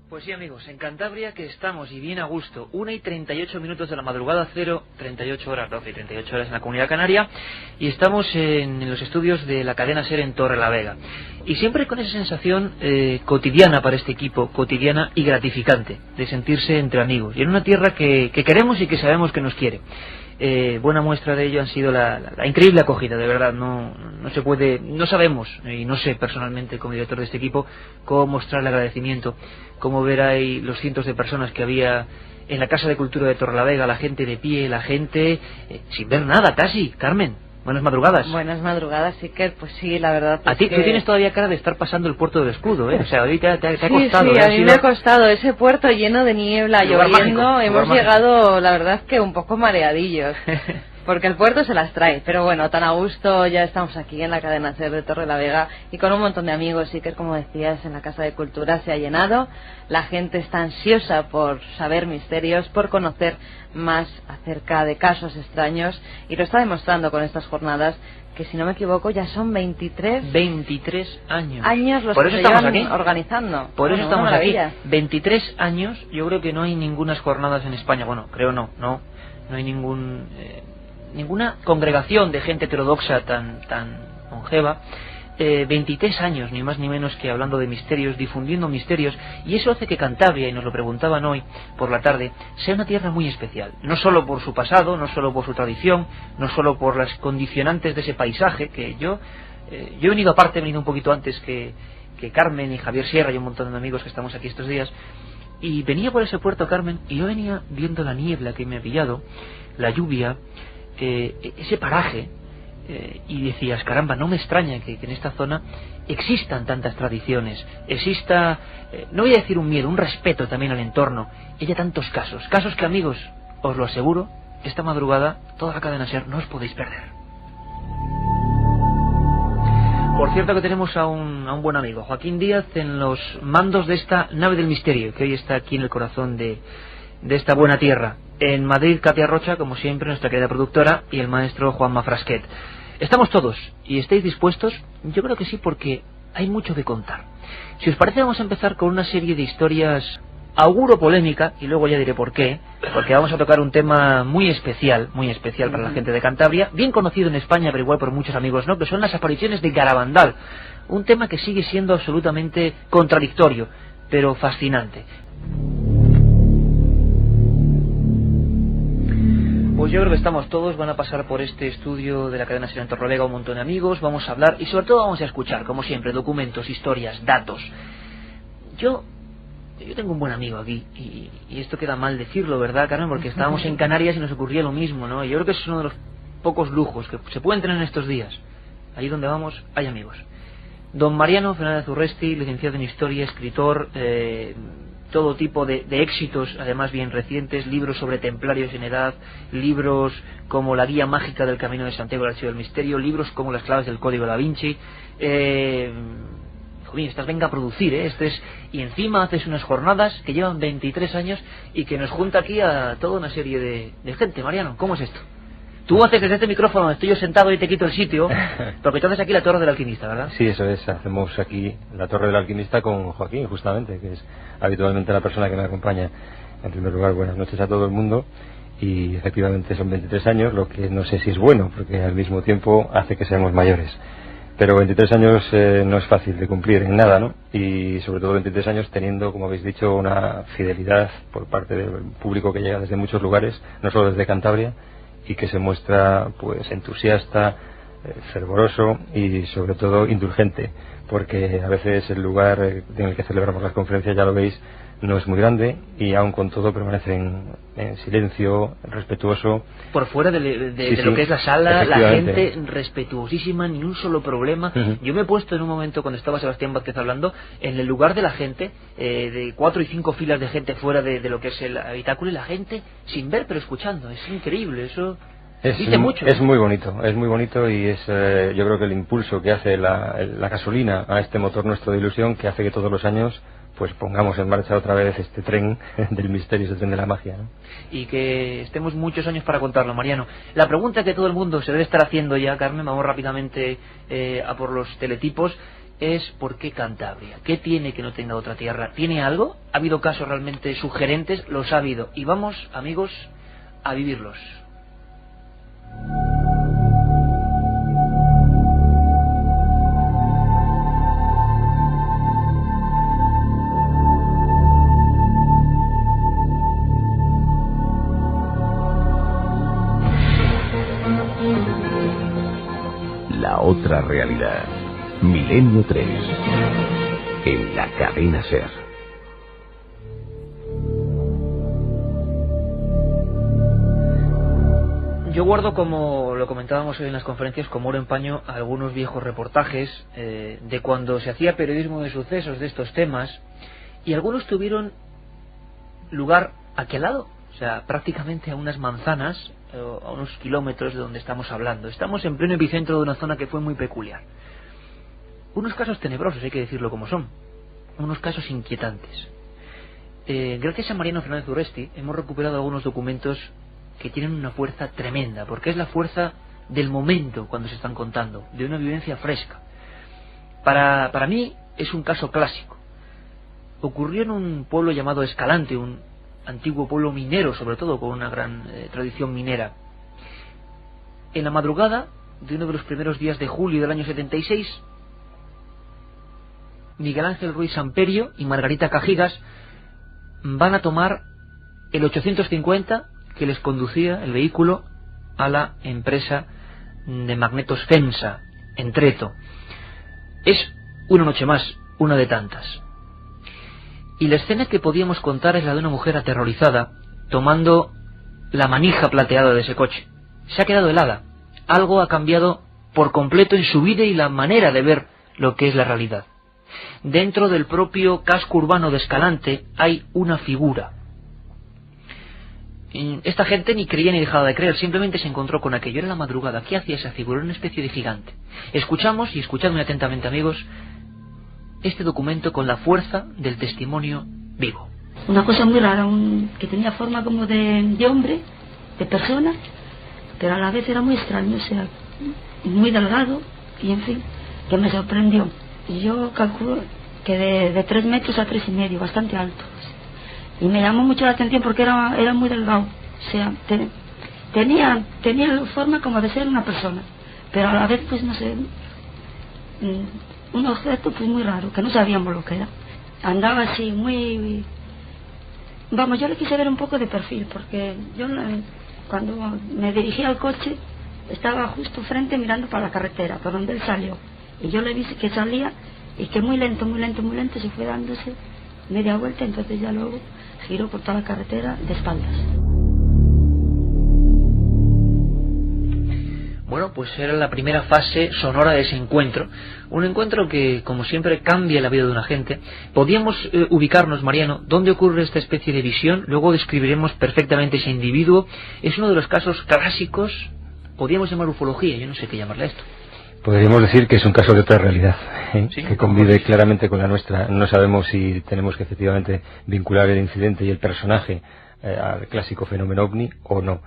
Pues sí, amigos, en Cantabria que estamos y bien a gusto, 1:38 de la madrugada, 0:38 horas, 12:38 horas en la Comunidad Canaria, y estamos en los estudios de la cadena SER en Torrelavega. Y siempre con esa sensación cotidiana para este equipo, cotidiana y gratificante, de sentirse entre amigos, y en una tierra que queremos y que sabemos que nos quiere. Buena muestra de ello han sido la increíble acogida, de verdad. No se puede, no sabemos, y no sé personalmente como director de este equipo cómo mostrar el agradecimiento, cómo ver ahí los cientos de personas que había en la Casa de Cultura de Torrelavega, la gente de pie, la gente sin ver nada casi. Carmen, buenas madrugadas. Buenas madrugadas, Iker. Pues sí, la verdad a ti, tú tienes todavía cara de estar pasando el puerto del Escudo, ¿eh? O sea, ahorita te ha costado. Sí, a mí me ha costado ese puerto lleno de niebla, lloviendo. Hemos llegado, la verdad, que un poco mareadillos. Porque el puerto se las trae, pero bueno, tan a gusto ya estamos aquí en la cadena SER de Torrelavega y con un montón de amigos. Iker, como decías, en la Casa de Cultura se ha llenado, la gente está ansiosa por saber misterios, por conocer más acerca de casos extraños, y lo está demostrando con estas jornadas, que si no me equivoco ya son 23 años los por que eso se estamos llevan aquí organizando. Por eso estamos aquí, 23 años. años. Yo creo que no hay ningunas jornadas en España, bueno, creo no hay ninguna congregación de gente heterodoxa tan longeva. 23 años, ni más ni menos, que hablando de misterios, difundiendo misterios, y eso hace que Cantabria, y nos lo preguntaban hoy por la tarde, sea una tierra muy especial, no solo por su pasado, no solo por su tradición, no solo por las condicionantes de ese paisaje, que yo he venido aparte, he venido un poquito antes que Carmen y Javier Sierra y un montón de amigos que estamos aquí estos días, y venía por ese puerto, Carmen, y yo venía viendo la niebla que me ha pillado, la lluvia, ese paraje, y decías, caramba, no me extraña que en esta zona existan tantas tradiciones, exista, no voy a decir un miedo, un respeto también al entorno, y haya tantos casos que, amigos, os lo aseguro, esta madrugada toda la cadena SER no os podéis perder. Por cierto que tenemos a un buen amigo, Joaquín Díaz, en los mandos de esta nave del misterio, que hoy está aquí en el corazón de esta buena tierra. En Madrid, Katia Rocha, como siempre, nuestra querida productora, y el maestro Juanma Frasquet. Estamos todos, y ¿estáis dispuestos? Yo creo que sí, porque hay mucho que contar. Si os parece, vamos a empezar con una serie de historias, auguro polémica, y luego ya diré por qué, porque vamos a tocar un tema muy especial para la gente de Cantabria, bien conocido en España, pero igual por muchos amigos no, que son las apariciones de Garabandal, un tema que sigue siendo absolutamente contradictorio, pero fascinante. Pues yo creo que estamos todos, van a pasar por este estudio de la cadena SER en Torrelavega un montón de amigos, vamos a hablar y sobre todo vamos a escuchar, como siempre, documentos, historias, datos. Yo tengo un buen amigo aquí, y esto queda mal decirlo, ¿verdad, Carmen? Porque estábamos en Canarias y nos ocurría lo mismo, ¿no? Y yo creo que es uno de los pocos lujos que se pueden tener en estos días. Allí donde vamos hay amigos. Don Mariano Fernández Urresti, licenciado en Historia, escritor, todo tipo de éxitos, además bien recientes, libros sobre templarios en edad, libros como La Guía Mágica del Camino de Santiago del Archivo del Misterio, libros como Las Claves del Código Da Vinci. Estás venga a producir, y encima haces unas jornadas que llevan 23 años y que nos junta aquí a toda una serie de gente. Mariano, ¿cómo es esto? Tú haces desde este micrófono, estoy yo sentado y te quito el sitio, porque tú haces aquí la Torre del Alquimista, ¿verdad? Sí, eso es, hacemos aquí la Torre del Alquimista con Joaquín, justamente, que es habitualmente la persona que me acompaña. En primer lugar, buenas noches a todo el mundo, y efectivamente son 23 años, lo que no sé si es bueno, porque al mismo tiempo hace que seamos mayores. Pero 23 años no es fácil de cumplir en nada, ¿no? Y sobre todo 23 años teniendo, como habéis dicho, una fidelidad por parte del público que llega desde muchos lugares, no solo desde Cantabria, y que se muestra pues entusiasta, fervoroso y sobre todo indulgente, porque a veces el lugar en el que celebramos las conferencias, ya lo veis, no es muy grande, y aún con todo permanecen en silencio, respetuoso. Por fuera de lo que es la sala, la gente respetuosísima, ni un solo problema. Yo me he puesto en un momento, cuando estaba Sebastián Vázquez hablando, en el lugar de la gente, de 4 y 5 filas de gente fuera de lo que es el habitáculo, y la gente sin ver pero escuchando. Es increíble, eso dice mucho. Es muy bonito, y es yo creo que el impulso que hace la gasolina a este motor nuestro de ilusión, que hace que todos los años pues pongamos en marcha otra vez este tren del misterio, este tren de la magia, ¿no? Y que estemos muchos años para contarlo, Mariano. La pregunta que todo el mundo se debe estar haciendo ya, Carmen, vamos rápidamente a por los teletipos. es ¿por qué Cantabria? ¿Qué tiene que no tenga otra tierra? ¿Tiene algo? ¿Ha habido casos realmente sugerentes? Los ha habido. Y vamos, amigos, a vivirlos. La otra realidad. Milenio 3. En la cadena SER. Yo guardo, como lo comentábamos hoy en las conferencias, como oro en paño algunos viejos reportajes de cuando se hacía periodismo de sucesos de estos temas, y algunos tuvieron lugar aquí al lado, o sea, prácticamente a unas manzanas, a unos kilómetros de donde estamos hablando. Estamos en pleno epicentro de una zona que fue muy peculiar. Unos casos tenebrosos, hay que decirlo como son, unos casos inquietantes. Gracias a Mariano Fernández Urresti hemos recuperado algunos documentos que tienen una fuerza tremenda, porque es la fuerza del momento cuando se están contando, de una vivencia fresca. Para mí es un caso clásico. Ocurrió en un pueblo llamado Escalante, un antiguo pueblo minero, sobre todo con una gran tradición minera. En la madrugada de uno de los primeros días de julio del año 76, Miguel Ángel Ruiz Samperio y Margarita Cajigas van a tomar el 850 que les conducía el vehículo a la empresa de magnetos FEMSA en Treto. Es una noche más, una de tantas. Y la escena que podíamos contar es la de una mujer aterrorizada tomando la manija plateada de ese coche. Se ha quedado helada. Algo ha cambiado por completo en su vida y la manera de ver lo que es la realidad. Dentro del propio casco urbano de Escalante hay una figura. Esta gente ni creía ni dejaba de creer, simplemente se encontró con aquello. Era la madrugada. ¿Qué hacía esa figura? Era una especie de gigante. Escuchamos, y escuchadme atentamente, amigos, este documento con la fuerza del testimonio vivo. Una cosa muy rara, que tenía forma como de hombre, de persona, pero a la vez era muy extraño, o sea, muy delgado, y en fin, que me sorprendió. Y yo calculo que de 3 metros a 3,5, bastante alto. Y me llamó mucho la atención porque era muy delgado, o sea, tenía forma como de ser una persona, pero a la vez, pues no sé, un objeto pues muy raro, que no sabíamos lo que era. Andaba así muy... Vamos, yo le quise ver un poco de perfil, porque yo cuando me dirigí al coche estaba justo frente mirando para la carretera, por donde él salió, y yo le vi que salía y que muy lento se fue dándose media vuelta, entonces ya luego giró por toda la carretera de espaldas. Bueno, pues era la primera fase sonora de ese encuentro. Un encuentro que, como siempre, cambia la vida de una gente. Podíamos ubicarnos, Mariano, dónde ocurre esta especie de visión. Luego describiremos perfectamente ese individuo. Es uno de los casos clásicos, podríamos llamar ufología, yo no sé qué llamarle a esto. Podríamos decir que es un caso de otra realidad, ¿Sí? Que convive claramente con la nuestra. No sabemos si tenemos que efectivamente vincular el incidente y el personaje al clásico fenómeno ovni o no.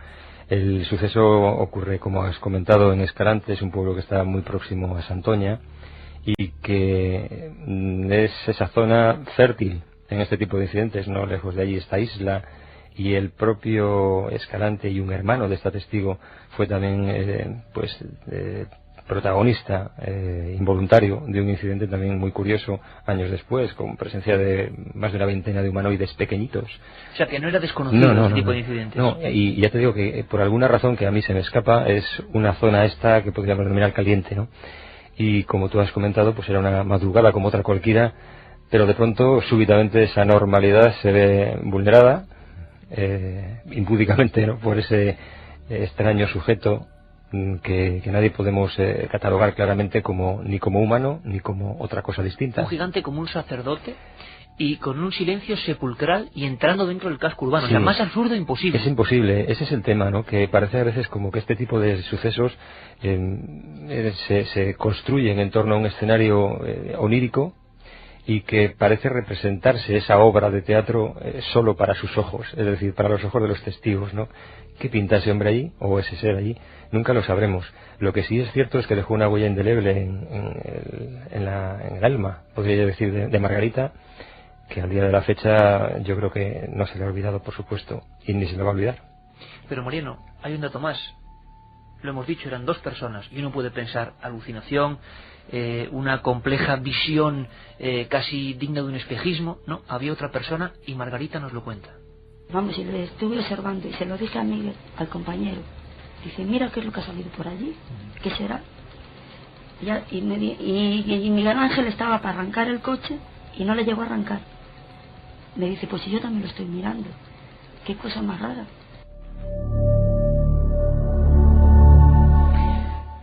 El suceso ocurre, como has comentado, en Escalante. Es un pueblo que está muy próximo a Santoña y que es esa zona fértil en este tipo de incidentes. No lejos de allí esta isla, y el propio Escalante y un hermano de esta testigo fue también protagonista involuntario de un incidente también muy curioso años después, con presencia de más de una veintena de humanoides pequeñitos. O sea, que no era desconocido ese tipo de incidentes. No, y ya te digo que por alguna razón que a mí se me escapa, es una zona esta que podríamos denominar caliente, ¿no? Y como tú has comentado, pues era una madrugada como otra cualquiera, pero de pronto, súbitamente, esa normalidad se ve vulnerada, impúdicamente, ¿no?, por ese extraño sujeto que nadie podemos catalogar claramente ni como humano ni como otra cosa distinta. Un gigante como un sacerdote y con un silencio sepulcral y entrando dentro del casco urbano. Sí. O sea, más absurdo imposible. Es imposible, ese es el tema, ¿no?, que parece a veces como que este tipo de sucesos se construyen en torno a un escenario onírico, y que parece representarse esa obra de teatro solo para sus ojos, es decir, para los ojos de los testigos, ¿no? ¿Qué pinta ese hombre allí o ese ser allí? Nunca lo sabremos. Lo que sí es cierto es que dejó una huella indeleble en el alma, podría yo decir, de Margarita, que al día de la fecha yo creo que no se le ha olvidado, por supuesto, y ni se le va a olvidar. Pero Mariano, hay un dato más. Lo hemos dicho, eran 2 personas y uno puede pensar alucinación, una compleja visión casi digna de un espejismo. No, había otra persona y Margarita nos lo cuenta. Vamos, y le estuve observando y se lo dije a Miguel, al compañero. Dice, mira qué es lo que ha salido por allí, ¿qué será? Y Miguel Ángel estaba para arrancar el coche y no le llegó a arrancar. Me dice, pues si yo también lo estoy mirando, qué cosa más rara.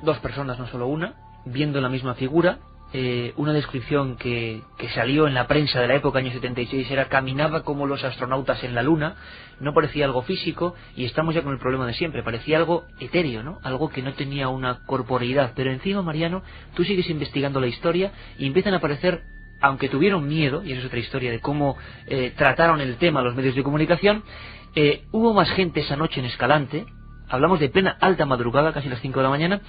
2 personas, no solo una, viendo la misma figura. Una descripción que salió en la prensa de la época, año 76, era: caminaba como los astronautas en la luna. No parecía algo físico, y estamos ya con el problema de siempre, parecía algo etéreo, ¿no? Algo que no tenía una corporeidad. Pero encima, Mariano, tú sigues investigando la historia y empiezan a aparecer, aunque tuvieron miedo, y esa es otra historia de cómo trataron el tema los medios de comunicación, hubo más gente esa noche en Escalante, hablamos de plena alta madrugada, casi las 5 de la mañana,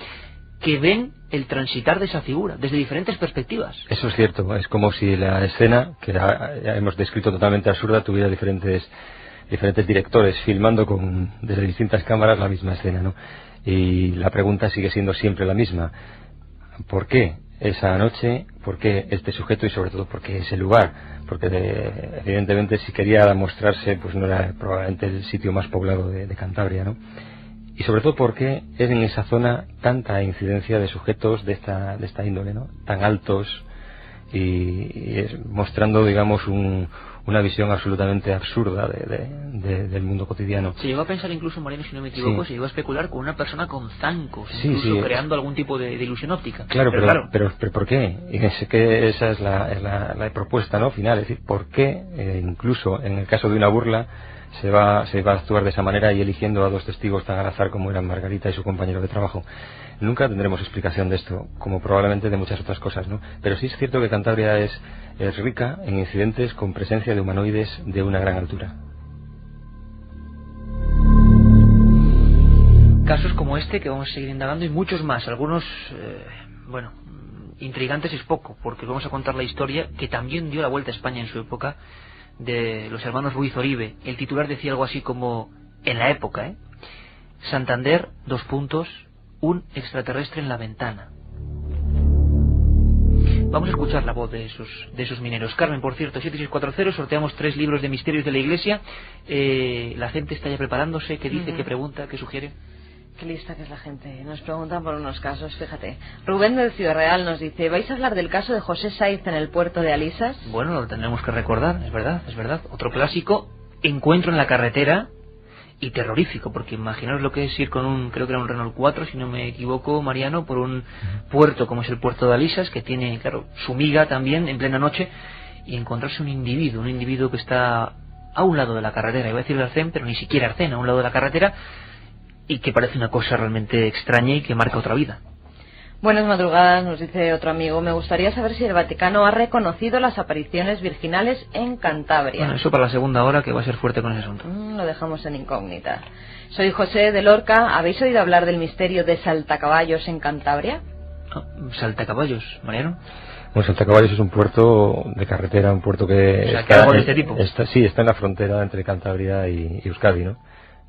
que ven el transitar de esa figura desde diferentes perspectivas. Eso es cierto, es como si la escena, que ya hemos descrito totalmente absurda, tuviera diferentes directores filmando desde distintas cámaras la misma escena, ¿no? Y la pregunta sigue siendo siempre la misma: ¿por qué esa noche? ¿Por qué este sujeto? Y sobre todo, ¿por qué ese lugar? Porque evidentemente, si quería mostrarse, pues no era probablemente el sitio más poblado de Cantabria, ¿no? Y sobre todo, porque es en esa zona tanta incidencia de sujetos de esta índole, ¿no? Tan altos, y mostrando, digamos, una visión absolutamente absurda del mundo cotidiano. Se llegó a pensar incluso, Mariano, si no me equivoco, se llegó a especular con una persona con zancos, incluso creando algún tipo de ilusión óptica. Claro, pero ¿por qué? Y que esa es la propuesta, ¿no?, final. Es decir, ¿por qué, incluso en el caso de una burla, se va a actuar de esa manera y eligiendo a 2 testigos tan al azar como eran Margarita y su compañero de trabajo? Nunca tendremos explicación de esto, como probablemente de muchas otras cosas, ¿no? Pero sí es cierto que Cantabria es rica en incidentes con presencia de humanoides de una gran altura. Casos como este que vamos a seguir indagando y muchos más. Algunos, intrigantes es poco, porque vamos a contar la historia que también dio la vuelta a España en su época, de los hermanos Ruiz Oribe. El titular decía algo así como: en la época, Santander, : un extraterrestre en la ventana. Vamos a escuchar la voz de esos mineros. Carmen, por cierto, 7640, sorteamos 3 libros de misterios de la Iglesia. La gente está ya preparándose. ¿Qué dice? ¿Qué pregunta? ¿Qué sugiere? Qué lista que es la gente. Nos preguntan por unos casos, fíjate. Rubén de Ciudad Real nos dice: ¿vais a hablar del caso de José Saiz en el puerto de Alisas? Bueno, lo tendremos que recordar, es verdad. Otro clásico, encuentro en la carretera, y terrorífico, porque imaginaos lo que es ir con creo que era un Renault 4, si no me equivoco, Mariano, por un puerto como es el puerto de Alisas, que tiene, claro, su miga también en plena noche, y encontrarse un individuo que está a un lado de la carretera, iba a decir el arcén, pero ni siquiera arcén, a un lado de la carretera, y que parece una cosa realmente extraña y que marca otra vida. Buenas madrugadas, nos dice otro amigo. Me gustaría saber si el Vaticano ha reconocido las apariciones virginales en Cantabria. Bueno, eso para la segunda hora, que va a ser fuerte con ese asunto. Lo dejamos en incógnita. Soy José de Lorca. ¿Habéis oído hablar del misterio de Saltacaballos en Cantabria? Saltacaballos, Mariano. Bueno, Saltacaballos es un puerto de carretera, un puerto que está algo de este tipo. Está en la frontera entre Cantabria y Euskadi, ¿no?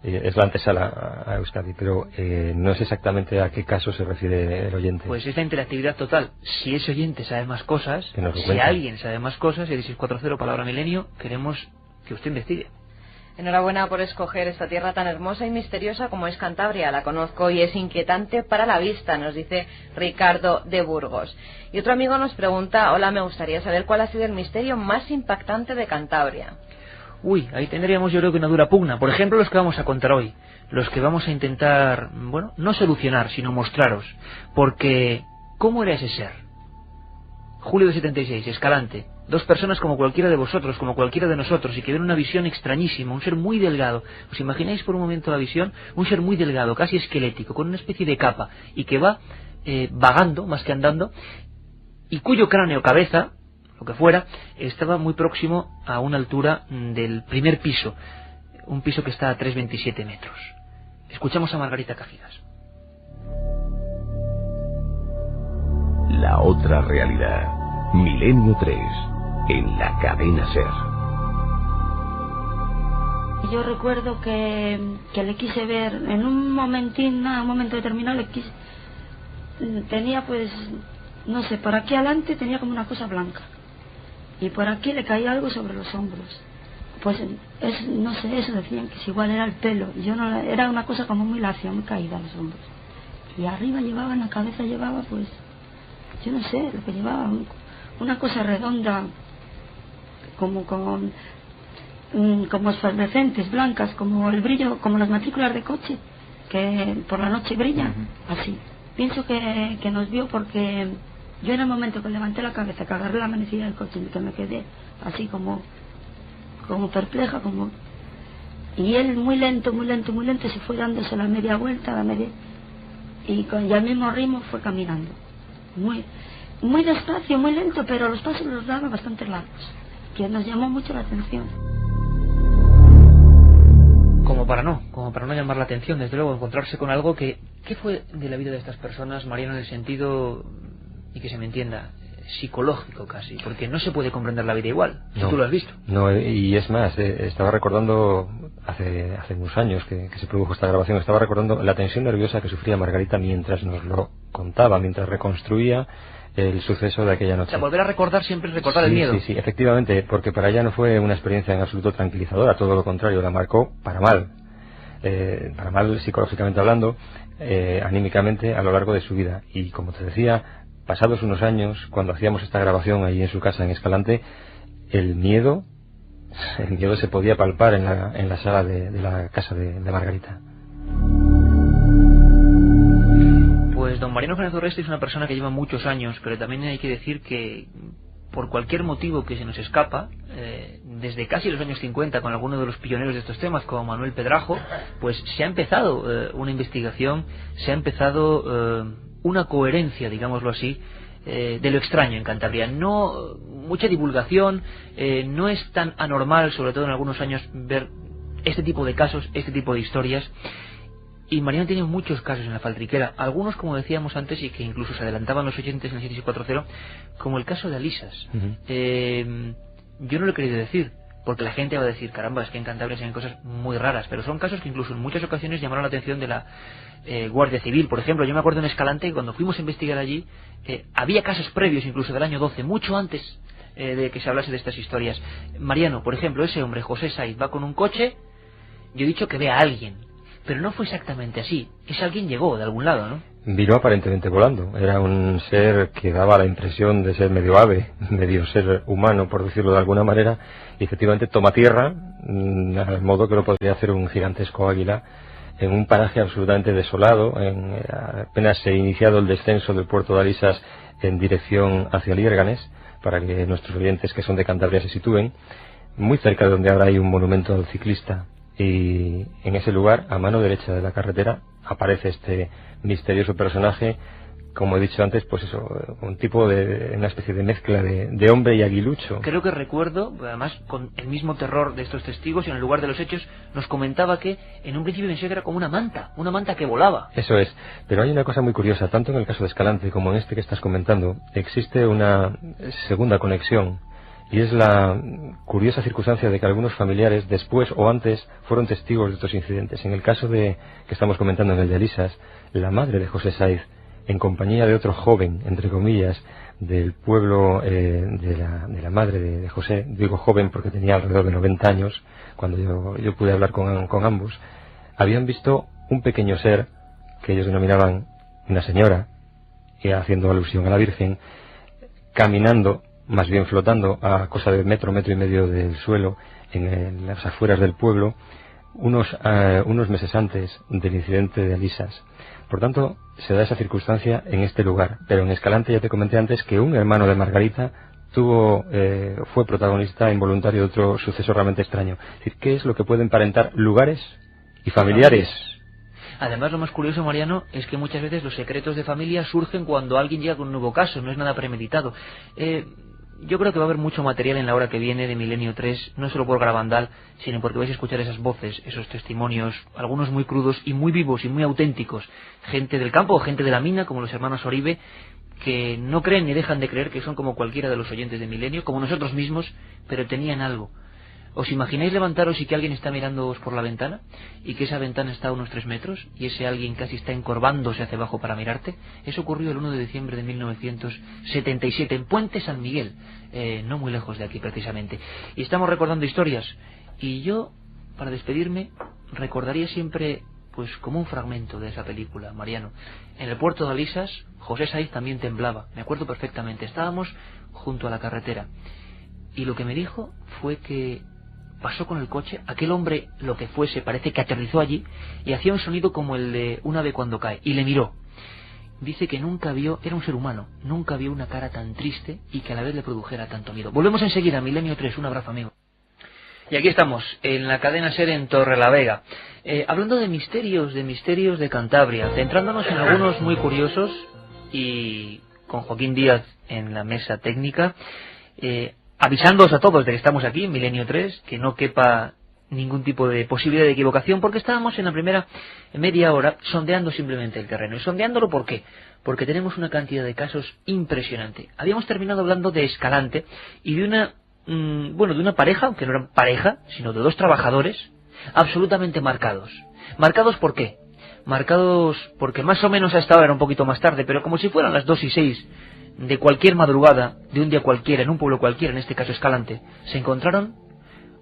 Es la antesala a Euskadi, pero no es exactamente a qué caso se refiere el oyente. Pues es la interactividad total. Si ese oyente sabe más cosas, si alguien sabe más cosas, el 640 palabra milenio, queremos que usted investigue. Enhorabuena por escoger esta tierra tan hermosa y misteriosa como es Cantabria. La conozco y es inquietante para la vista, nos dice Ricardo de Burgos. Y otro amigo nos pregunta: hola, me gustaría saber cuál ha sido el misterio más impactante de Cantabria. Ahí tendríamos, yo creo, que una dura pugna. Por ejemplo, los que vamos a contar hoy, los que vamos a intentar, no solucionar, sino mostraros. Porque, ¿cómo era ese ser? Julio de 76, Escalante. 2 personas como cualquiera de vosotros, como cualquiera de nosotros, y que ven una visión extrañísima, un ser muy delgado. ¿Os imagináis por un momento la visión? Un ser muy delgado, casi esquelético, con una especie de capa, y que va vagando, más que andando, y cuyo cráneo, cabeza, lo que fuera, estaba muy próximo a una altura del primer piso, un piso que está a 3,27 metros. Escuchamos a Margarita Cajigas. La otra realidad. Milenio 3, en la cadena SER. Yo recuerdo que le quise ver en un momento determinado, tenía pues, no sé, por aquí adelante tenía como una cosa blanca y por aquí le caía algo sobre los hombros. Pues no sé, eso decían que si igual era el pelo, yo no, era una cosa como muy lacia, muy caída a los hombros. Y arriba llevaba, en la cabeza llevaba pues, yo no sé lo que llevaba, una cosa redonda como esfalescentes, blancas, como el brillo, como las matrículas de coche que por la noche brillan, así. Pienso que nos vio porque yo en el momento que levanté la cabeza, que agarré la manecilla del coche, que me quedé así como perpleja, y él muy lento se fue dándose la media vuelta, y con ya el mismo ritmo fue caminando, muy despacio, muy lento, pero los pasos los daba bastante largos, que nos llamó mucho la atención. Como para no llamar la atención, desde luego, encontrarse con algo ¿qué fue de la vida de estas personas, Mariano, en el sentido, y que se me entienda, psicológico casi? Porque no se puede comprender la vida igual, si tú lo has visto. No, y es más, estaba recordando hace unos años que se produjo esta grabación, estaba recordando la tensión nerviosa que sufría Margarita mientras nos lo contaba, mientras reconstruía el suceso de aquella noche. O sea, volver a recordar siempre es recordar el miedo. Sí, efectivamente, porque para ella no fue una experiencia en absoluto tranquilizadora, todo lo contrario, la marcó para mal psicológicamente hablando, anímicamente a lo largo de su vida. Y como te decía, pasados unos años, cuando hacíamos esta grabación allí en su casa en Escalante, el miedo se podía palpar en la sala de la casa de Margarita. Pues don Mariano Fernández Urresti es una persona que lleva muchos años, pero también hay que decir que por cualquier motivo que se nos escapa, desde casi los años 50, con algunos de los pioneros de estos temas, como Manuel Pedrajo, pues se ha empezado una investigación, se ha empezado una coherencia, digámoslo así, de lo extraño en Cantabria. No mucha divulgación, no es tan anormal, sobre todo en algunos años, ver este tipo de casos, este tipo de historias. Y Mariano tiene muchos casos en la Faltriquera, algunos, como decíamos antes, y que incluso se adelantaban los oyentes en el 7640, como el caso de Alisas. Yo no lo he querido decir, porque la gente va a decir, caramba, es que en Cantabria se ven cosas muy raras, pero son casos que incluso en muchas ocasiones llamaron la atención de la Guardia Civil. Por ejemplo, yo me acuerdo en Escalante que cuando fuimos a investigar allí, había casos previos, incluso del año 12, mucho antes de que se hablase de estas historias. Mariano, por ejemplo, ese hombre, José Saiz, va con un coche, yo he dicho que ve a alguien, pero no fue exactamente así. Ese alguien llegó de algún lado, ¿no? Vino aparentemente volando. Era un ser que daba la impresión de ser medio ave, medio ser humano, por decirlo de alguna manera, y efectivamente toma tierra, al modo que lo podría hacer un gigantesco águila, en un paraje absolutamente desolado. Apenas se ha iniciado el descenso del puerto de Alisas en dirección hacia Liérganes, para que nuestros oyentes que son de Cantabria se sitúen, muy cerca de donde ahora hay un monumento al ciclista. Y en ese lugar, a mano derecha de la carretera, aparece este misterioso personaje, como he dicho antes, pues eso, una especie de mezcla de hombre y aguilucho. Creo que recuerdo, además con el mismo terror de estos testigos, y en el lugar de los hechos nos comentaba que en un principio pensé que era como una manta que volaba. Eso es, pero hay una cosa muy curiosa, tanto en el caso de Escalante como en este que estás comentando, existe una segunda conexión. Y es la curiosa circunstancia de que algunos familiares, después o antes, fueron testigos de estos incidentes. En el caso que estamos comentando, en el de Alisas, la madre de José Saiz, en compañía de otro joven, entre comillas, del pueblo de la madre de José, digo joven porque tenía alrededor de 90 años, cuando yo pude hablar con ambos, habían visto un pequeño ser, que ellos denominaban una señora, y haciendo alusión a la Virgen, caminando, más bien flotando a cosa de metro y medio del suelo en las afueras del pueblo, unos meses antes del incidente de Alisas. Por tanto, se da esa circunstancia en este lugar. Pero en Escalante ya te comenté antes que un hermano de Margarita fue protagonista involuntario de otro suceso realmente extraño. Es decir, ¿qué es lo que puede emparentar lugares y familiares? Además, lo más curioso, Mariano, es que muchas veces los secretos de familia surgen cuando alguien llega con un nuevo caso, no es nada premeditado. yo creo que va a haber mucho material en la hora que viene de Milenio 3, no solo por Garabandal, sino porque vais a escuchar esas voces, esos testimonios, algunos muy crudos y muy vivos y muy auténticos. Gente del campo o gente de la mina, como los hermanos Oribe, que no creen ni dejan de creer que son como cualquiera de los oyentes de Milenio, como nosotros mismos, pero tenían algo. ¿Os imagináis levantaros y que alguien está mirándoos por la ventana? Y que esa ventana está a unos 3 metros y ese alguien casi está encorvándose hacia abajo para mirarte. Eso ocurrió el 1 de diciembre de 1977 en Puente San Miguel, no muy lejos de aquí precisamente. Y estamos recordando historias. Y yo, para despedirme, recordaría siempre, pues como un fragmento de esa película, Mariano. En el puerto de Alisas, José Saiz también temblaba, me acuerdo perfectamente. Estábamos junto a la carretera. Y lo que me dijo fue que pasó con el coche, aquel hombre, lo que fuese, parece que aterrizó allí y hacía un sonido como el de un ave cuando cae, y le miró. Dice que nunca vio, era un ser humano, nunca vio una cara tan triste y que a la vez le produjera tanto miedo. Volvemos enseguida, Milenio 3, un abrazo, amigo. Y aquí estamos, en la cadena SER en Torrelavega, hablando de misterios de Cantabria, centrándonos en algunos muy curiosos y con Joaquín Díaz en la mesa técnica, avisándoos a todos de que estamos aquí en Milenio 3, que no quepa ningún tipo de posibilidad de equivocación, porque estábamos en la primera media hora sondeando simplemente el terreno. ¿Y sondeándolo por qué? Porque tenemos una cantidad de casos impresionante. Habíamos terminado hablando de Escalante y de una, de una pareja, aunque no eran pareja, sino de 2 trabajadores absolutamente marcados. ¿Marcados por qué? Marcados porque más o menos a esta hora era un poquito más tarde, pero como si fueran las 2:06 de cualquier madrugada, de un día cualquiera, en un pueblo cualquiera, en este caso Escalante, se encontraron,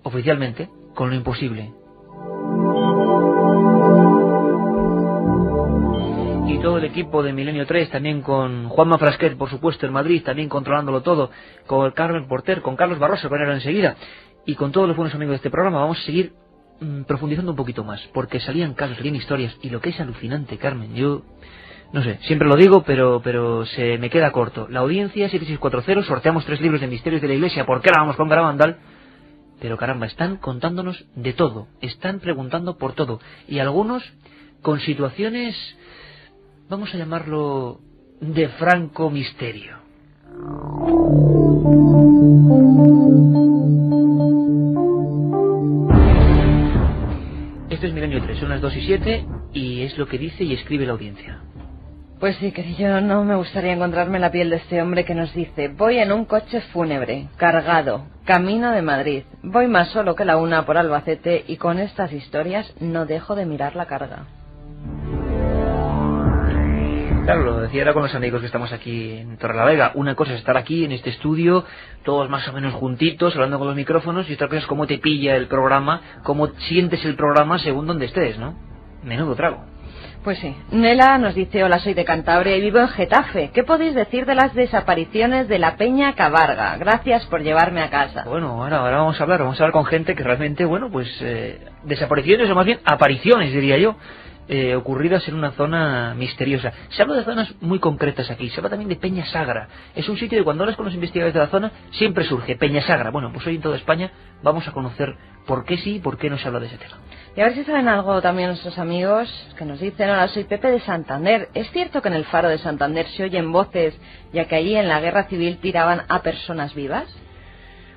oficialmente, con lo imposible. Y todo el equipo de Milenio 3, también con Juanma Frasquet, por supuesto, en Madrid, también controlándolo todo, con Carmen Porter, con Carlos Barroso, que era enseguida, y con todos los buenos amigos de este programa, vamos a seguir profundizando un poquito más, porque salían casos, salían historias, y lo que es alucinante, Carmen, yo... no sé, siempre lo digo, pero se me queda corto. La audiencia 7640, sorteamos 3 libros de misterios de la Iglesia, porque ahora vamos con Garabandal. Pero caramba, están contándonos de todo, están preguntando por todo. Y algunos con situaciones, vamos a llamarlo, de franco misterio. Esto es Milenio 3, son las 2:07 y es lo que dice y escribe la audiencia. Pues sí, querido, no me gustaría encontrarme en la piel de este hombre que nos dice: voy en un coche fúnebre, cargado, camino de Madrid, voy más solo que la una por Albacete y con estas historias no dejo de mirar la carga. Claro, lo decía ahora con los amigos que estamos aquí en Torrelavega. Una cosa es estar aquí en este estudio, todos más o menos juntitos, hablando con los micrófonos, y otra cosa es cómo te pilla el programa, cómo sientes el programa según donde estés, ¿no? Menudo trago. Pues sí. Nela nos dice: hola, soy de Cantabria y vivo en Getafe. ¿Qué podéis decir de las desapariciones de la Peña Cabarga? Gracias por llevarme a casa. Bueno, ahora vamos a hablar con gente que realmente, desapariciones o más bien apariciones, diría yo, ocurridas en una zona misteriosa. Se habla de zonas muy concretas aquí, se habla también de Peña Sagra. Es un sitio que cuando hablas con los investigadores de la zona siempre surge Peña Sagra. Bueno, pues hoy en toda España vamos a conocer por qué sí y por qué no se habla de ese tema. Y a ver si saben algo también nuestros amigos que nos dicen: hola, soy Pepe de Santander. ¿Es cierto que en el Faro de Santander se oyen voces, ya que allí en la guerra civil tiraban a personas vivas?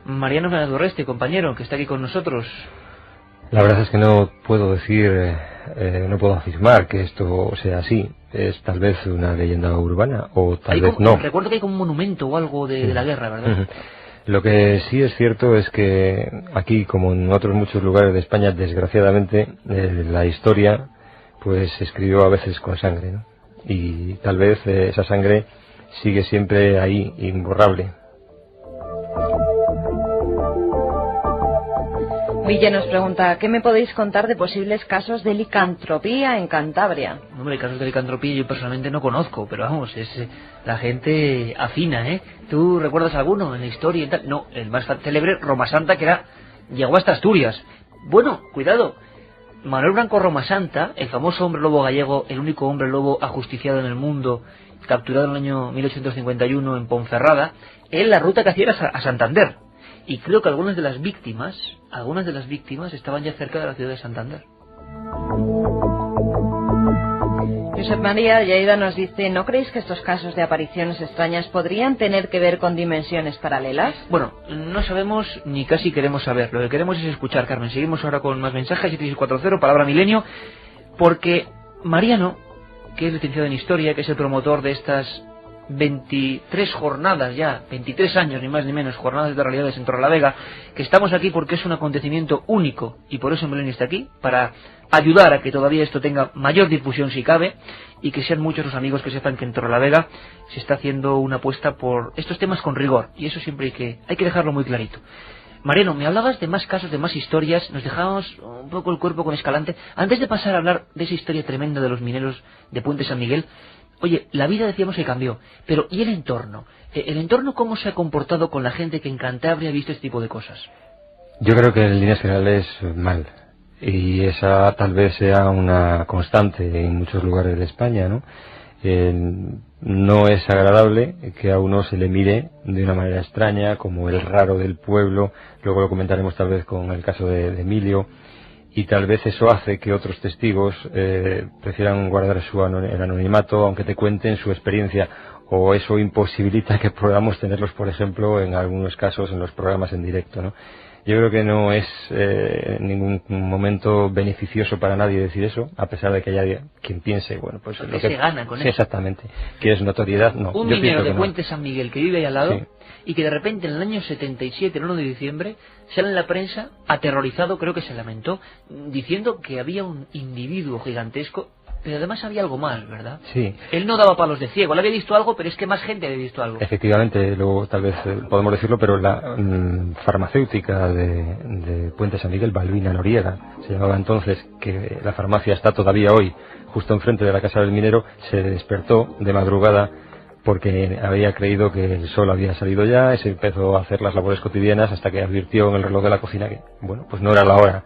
Mariano Benadorreste, compañero, que está aquí con nosotros. La verdad es que no puedo decir, no puedo afirmar que esto sea así. Es tal vez una leyenda urbana o tal vez no. Recuerdo que hay como un monumento o algo de la guerra, ¿verdad? Lo que sí es cierto es que aquí, como en otros muchos lugares de España, desgraciadamente, la historia pues se escribió a veces con sangre, ¿no? Y tal vez esa sangre sigue siempre ahí, imborrable. Villa nos pregunta: ¿qué me podéis contar de posibles casos de licantropía en Cantabria? Hombre, casos de licantropía yo personalmente no conozco, pero vamos, es la gente afina, ¿eh? ¿Tú recuerdas alguno en la historia y tal? No, el más célebre, Roma Santa, que llegó hasta Asturias. Bueno, cuidado, Manuel Branco Roma Santa, el famoso hombre lobo gallego, el único hombre lobo ajusticiado en el mundo, capturado en el año 1851 en Ponferrada, él la ruta que hacía era a Santander. Y creo que algunas de las víctimas estaban ya cerca de la ciudad de Santander. Yo José María Lleida nos dice, ¿no creéis que estos casos de apariciones extrañas podrían tener que ver con dimensiones paralelas? Bueno, no sabemos ni casi queremos saber. Lo que queremos es escuchar, Carmen. Seguimos ahora con más mensajes. 7640, palabra milenio. Porque Mariano, que es licenciado en Historia, que es el promotor de estas 23 jornadas ya, 23 años, ni más ni menos, jornadas de realidades en Torrelavega, que estamos aquí porque es un acontecimiento único, y por eso Milenio está aquí, para ayudar a que todavía esto tenga mayor difusión si cabe, y que sean muchos los amigos que sepan que en Torrelavega se está haciendo una apuesta por estos temas con rigor, y eso siempre hay que dejarlo muy clarito. Mariano, me hablabas de más casos, de más historias, nos dejábamos un poco el cuerpo con Escalante. Antes de pasar a hablar de esa historia tremenda de los mineros de Puente San Miguel, oye, la vida decíamos que cambió, pero ¿y el entorno? ¿El entorno cómo se ha comportado con la gente que en Cantabria ha visto este tipo de cosas? Yo creo que en líneas generales mal, y esa tal vez sea una constante en muchos lugares de España, ¿no? No es agradable que a uno se le mire de una manera extraña, como el raro del pueblo. Luego lo comentaremos tal vez con el caso de Emilio, y tal vez eso hace que otros testigos prefieran guardar el anonimato, aunque te cuenten su experiencia, o eso imposibilita que podamos tenerlos, por ejemplo, en algunos casos en los programas en directo, ¿no? Yo creo que no es en ningún momento beneficioso para nadie decir eso, a pesar de que haya quien piense, bueno, pues lo que se gana con sí, eso. Exactamente, que es notoriedad, no. Un yo minero de no. Puente San Miguel que vive ahí al lado, sí, y que de repente en el año 77, el 1 de diciembre, sale en la prensa, aterrorizado, creo que se lamentó, diciendo que había un individuo gigantesco, pero además había algo más, ¿verdad? Sí. Él no daba palos de ciego, él había visto algo, pero es que más gente había visto algo. Efectivamente, luego tal vez podemos decirlo, pero la farmacéutica de Puente San Miguel, Balbina Noriega, se llamaba entonces, que la farmacia está todavía hoy justo enfrente de la casa del minero, se despertó de madrugada porque había creído que el sol había salido ya, y se empezó a hacer las labores cotidianas hasta que advirtió en el reloj de la cocina que, bueno, pues no era la hora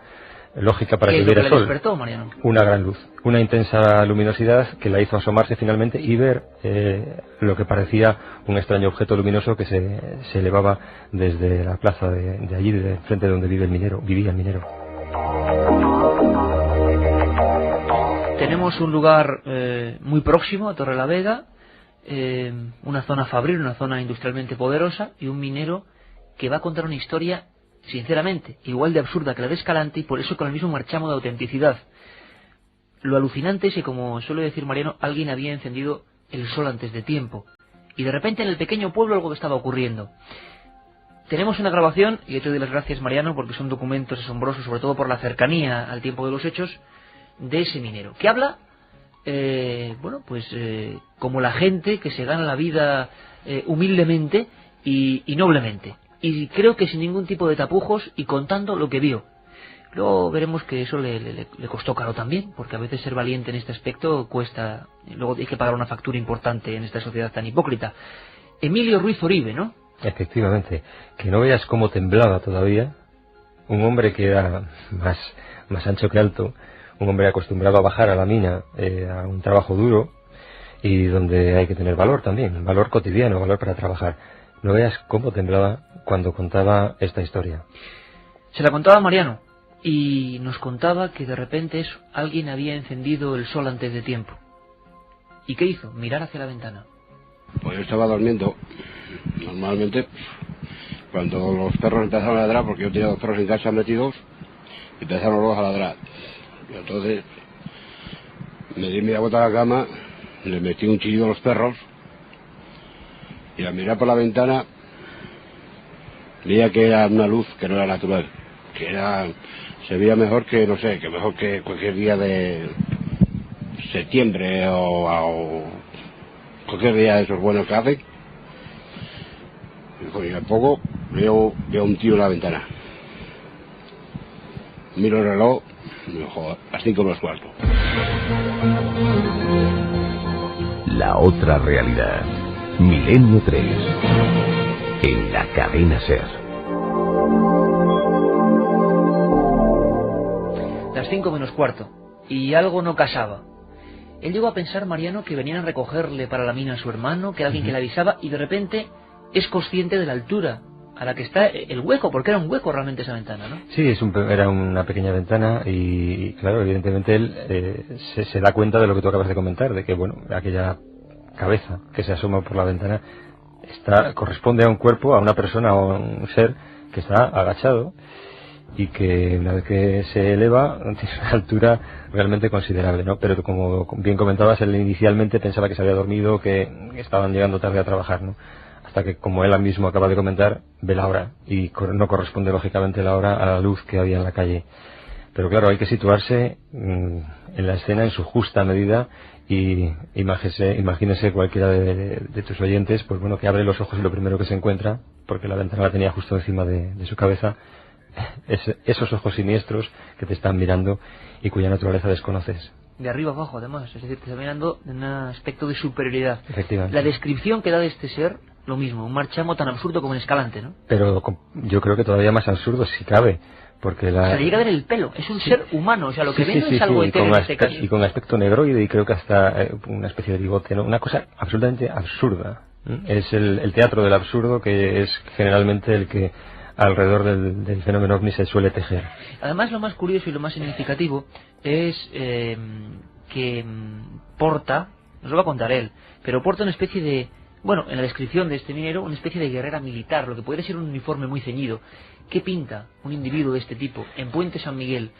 lógica para que hubiera sol. Despertó, Mariano? Una gran luz, una intensa luminosidad que la hizo asomarse finalmente y ver lo que parecía un extraño objeto luminoso que se elevaba desde la plaza de allí, de frente de donde vivía el minero. Tenemos un lugar muy próximo a Torrelavega, una zona fabril, una zona industrialmente poderosa, y un minero que va a contar una historia, sinceramente, igual de absurda que la de Escalante, y por eso con el mismo marchamo de autenticidad. Lo alucinante es que, como suele decir Mariano, alguien había encendido el sol antes de tiempo, y de repente en el pequeño pueblo algo estaba ocurriendo. Tenemos una grabación, y yo te doy las gracias, Mariano, porque son documentos asombrosos, sobre todo por la cercanía al tiempo de los hechos, de ese minero, que habla, como la gente que se gana la vida humildemente y noblemente. Y creo que sin ningún tipo de tapujos y contando lo que vio. Luego veremos que eso le costó caro también, porque a veces ser valiente en este aspecto cuesta. Luego hay que pagar una factura importante en esta sociedad tan hipócrita. Emilio Ruiz Oribe, ¿no? Efectivamente, que no veas cómo temblaba todavía. Un hombre que era más ancho que alto, un hombre acostumbrado a bajar a la mina, a un trabajo duro, y donde hay que tener valor también, valor cotidiano, valor para trabajar. No veas cómo temblaba cuando contaba esta historia. Se la contaba Mariano, y nos contaba que de repente alguien había encendido el sol antes de tiempo. ¿Y qué hizo? Mirar hacia la ventana. Pues yo estaba durmiendo. Normalmente, cuando los perros empezaron a ladrar, porque yo tenía 2 perros en casa metidos, empezaron los dos a ladrar. Y entonces me di media vuelta a la cama, le metí un chillido a los perros, y al mirar por la ventana veía que era una luz que no era natural, se veía mejor que, no sé, que mejor que cualquier día de septiembre o cualquier día de esos buenos que hacen. Y al poco veo un tío en la ventana, miro el reloj y digo, joder, las 5:15. La otra realidad. Milenio 3. En la cadena SER. Las 5:15. Y algo no casaba. Él llegó a pensar, Mariano, que venían a recogerle para la mina a su hermano, que era alguien que le avisaba, y de repente es consciente de la altura a la que está el hueco, porque era un hueco realmente esa ventana, ¿no? Sí, era una pequeña ventana y claro, evidentemente él se da cuenta de lo que tú acabas de comentar, de que, bueno, aquella cabeza que se asoma por la ventana corresponde a un cuerpo, a una persona, a un ser que está agachado y que una vez que se eleva tiene una altura realmente considerable, ¿no? Pero como bien comentabas, él inicialmente pensaba que se había dormido, que estaban llegando tarde a trabajar, ¿no? Hasta que, como él mismo acaba de comentar, ve la hora y no corresponde lógicamente la hora a la luz que había en la calle. Pero claro, hay que situarse en la escena en su justa medida y imagínese cualquiera de tus oyentes, pues bueno, que abre los ojos y lo primero que se encuentra, porque la ventana la tenía justo encima de su cabeza, esos ojos siniestros que te están mirando y cuya naturaleza desconoces. De arriba abajo, además, es decir, te está mirando en un aspecto de superioridad. Efectivamente. La descripción que da de este ser, lo mismo, un marchamo tan absurdo como en Escalante, ¿no? Pero yo creo que todavía más absurdo, si cabe, porque o sea, le llega a ver el pelo, es un ser humano, o sea, lo que ve no es algo etéreo en este caso. Y con aspecto negroide y creo que hasta una especie de bigote, ¿no? Una cosa absolutamente absurda. Es el teatro del absurdo, que es generalmente el que alrededor del fenómeno ovni se suele tejer. Además, lo más curioso y lo más significativo es que Porta, nos lo va a contar él, pero Porta una especie de, bueno, en la descripción de este minero, una especie de guerrera militar, lo que puede ser un uniforme muy ceñido. ¿Qué pinta un individuo de este tipo en Puente San Miguel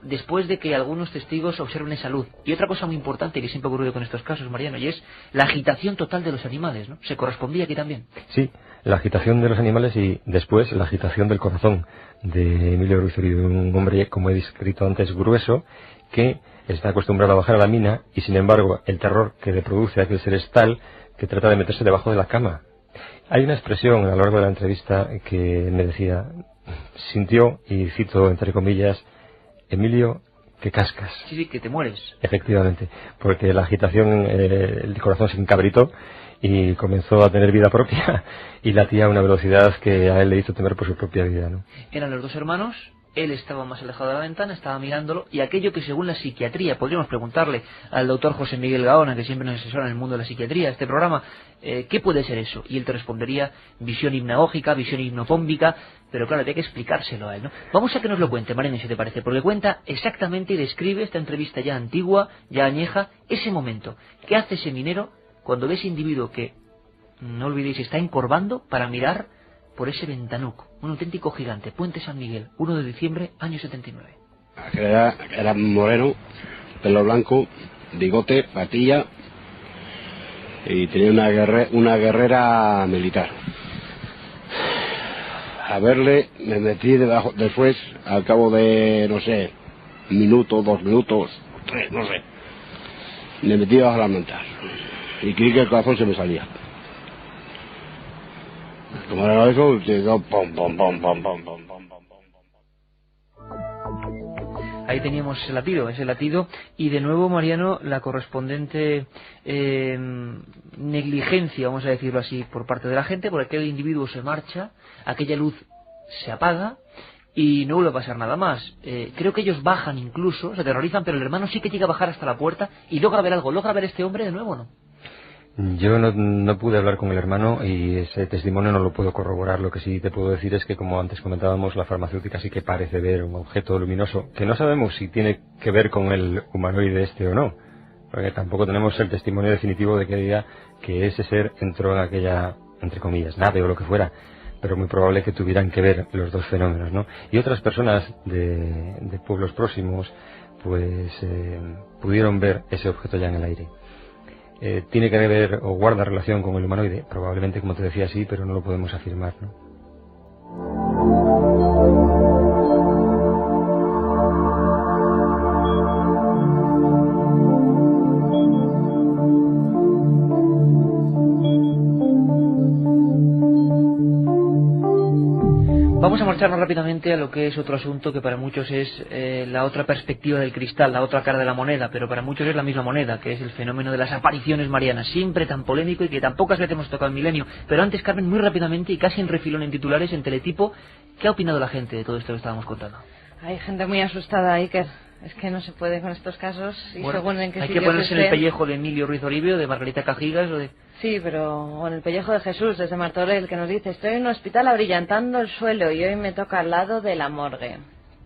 después de que algunos testigos observen esa luz? Y otra cosa muy importante que siempre ha ocurrido con estos casos, Mariano, y es la agitación total de los animales, ¿no? ¿Se correspondía aquí también? Sí, la agitación de los animales y después la agitación del corazón de Emilio Ruiz-Uribe, un hombre, como he descrito antes, grueso, que está acostumbrado a bajar a la mina y, sin embargo, el terror que le produce a aquel ser es tal que trata de meterse debajo de la cama. Hay una expresión a lo largo de la entrevista que me decía, sintió, y cito entre comillas, Emilio, que cascas. Sí, que te mueres. Efectivamente, porque la agitación, el corazón se encabritó y comenzó a tener vida propia y latía a una velocidad que a él le hizo temer por su propia vida, ¿no? Eran los dos hermanos, él estaba más alejado de la ventana, estaba mirándolo, y aquello que según la psiquiatría, podríamos preguntarle al doctor José Miguel Gaona, que siempre nos asesora en el mundo de la psiquiatría, este programa, ¿qué puede ser eso? Y él te respondería visión hipnagógica, visión hipnopómbica, pero claro, hay que explicárselo a él, ¿no? Vamos a que nos lo cuente, Mariano, si te parece, porque cuenta exactamente y describe esta entrevista ya antigua, ya añeja, ese momento. ¿Qué hace ese minero cuando ve ese individuo que, no olvidéis, está encorvando para mirar por ese ventanuco, un auténtico gigante, Puente San Miguel, 1 de diciembre, año 79. Era moreno, pelo blanco, bigote, patilla, y tenía una guerrera militar. A verle, me metí debajo, después, al cabo de, no sé, un minuto, 2 minutos, 3, no sé, me metí debajo de la manta y creí que el corazón se me salía. Como era eso, llegó pom, pom, pom, pom, pom, pom, pom, pom. Ahí teníamos ese latido, y de nuevo, Mariano, la correspondiente negligencia, vamos a decirlo así, por parte de la gente, porque aquel individuo se marcha, aquella luz se apaga y no vuelve a pasar nada más. Creo que ellos bajan incluso, se aterrorizan, pero el hermano sí que llega a bajar hasta la puerta y logra ver algo. ¿Logra ver este hombre de nuevo o no? Yo no pude hablar con el hermano y ese testimonio no lo puedo corroborar. Lo que sí te puedo decir es que, como antes comentábamos, la farmacéutica sí que parece ver un objeto luminoso que no sabemos si tiene que ver con el humanoide este o no, porque tampoco tenemos el testimonio definitivo de que diga que ese ser entró en aquella, entre comillas, nave o lo que fuera, pero muy probable que tuvieran que ver los dos fenómenos, ¿no? Y otras personas de pueblos próximos pues pudieron ver ese objeto ya en el aire. ¿Tiene que ver o guarda relación con el humanoide? Probablemente, como te decía, sí, pero no lo podemos afirmar, ¿no? Vamos a marcharnos rápidamente a lo que es otro asunto que para muchos es la otra perspectiva del cristal, la otra cara de la moneda, pero para muchos es la misma moneda, que es el fenómeno de las apariciones marianas, siempre tan polémico y que tan pocas veces hemos tocado en Milenio. Pero antes, Carmen, muy rápidamente y casi en refilón en titulares, en Teletipo, ¿qué ha opinado la gente de todo esto que estábamos contando? Hay gente muy asustada, Iker. Es que no se puede con estos casos y Bueno, según en qué hay que sitios ponerse en el estén. pellejo de Emilio Ruiz Oribe o de Margarita Cajigas o de... Sí, pero o en el pellejo de Jesús, desde Martorell, que nos dice: estoy en un hospital abrillantando el suelo y hoy me toca al lado de la morgue.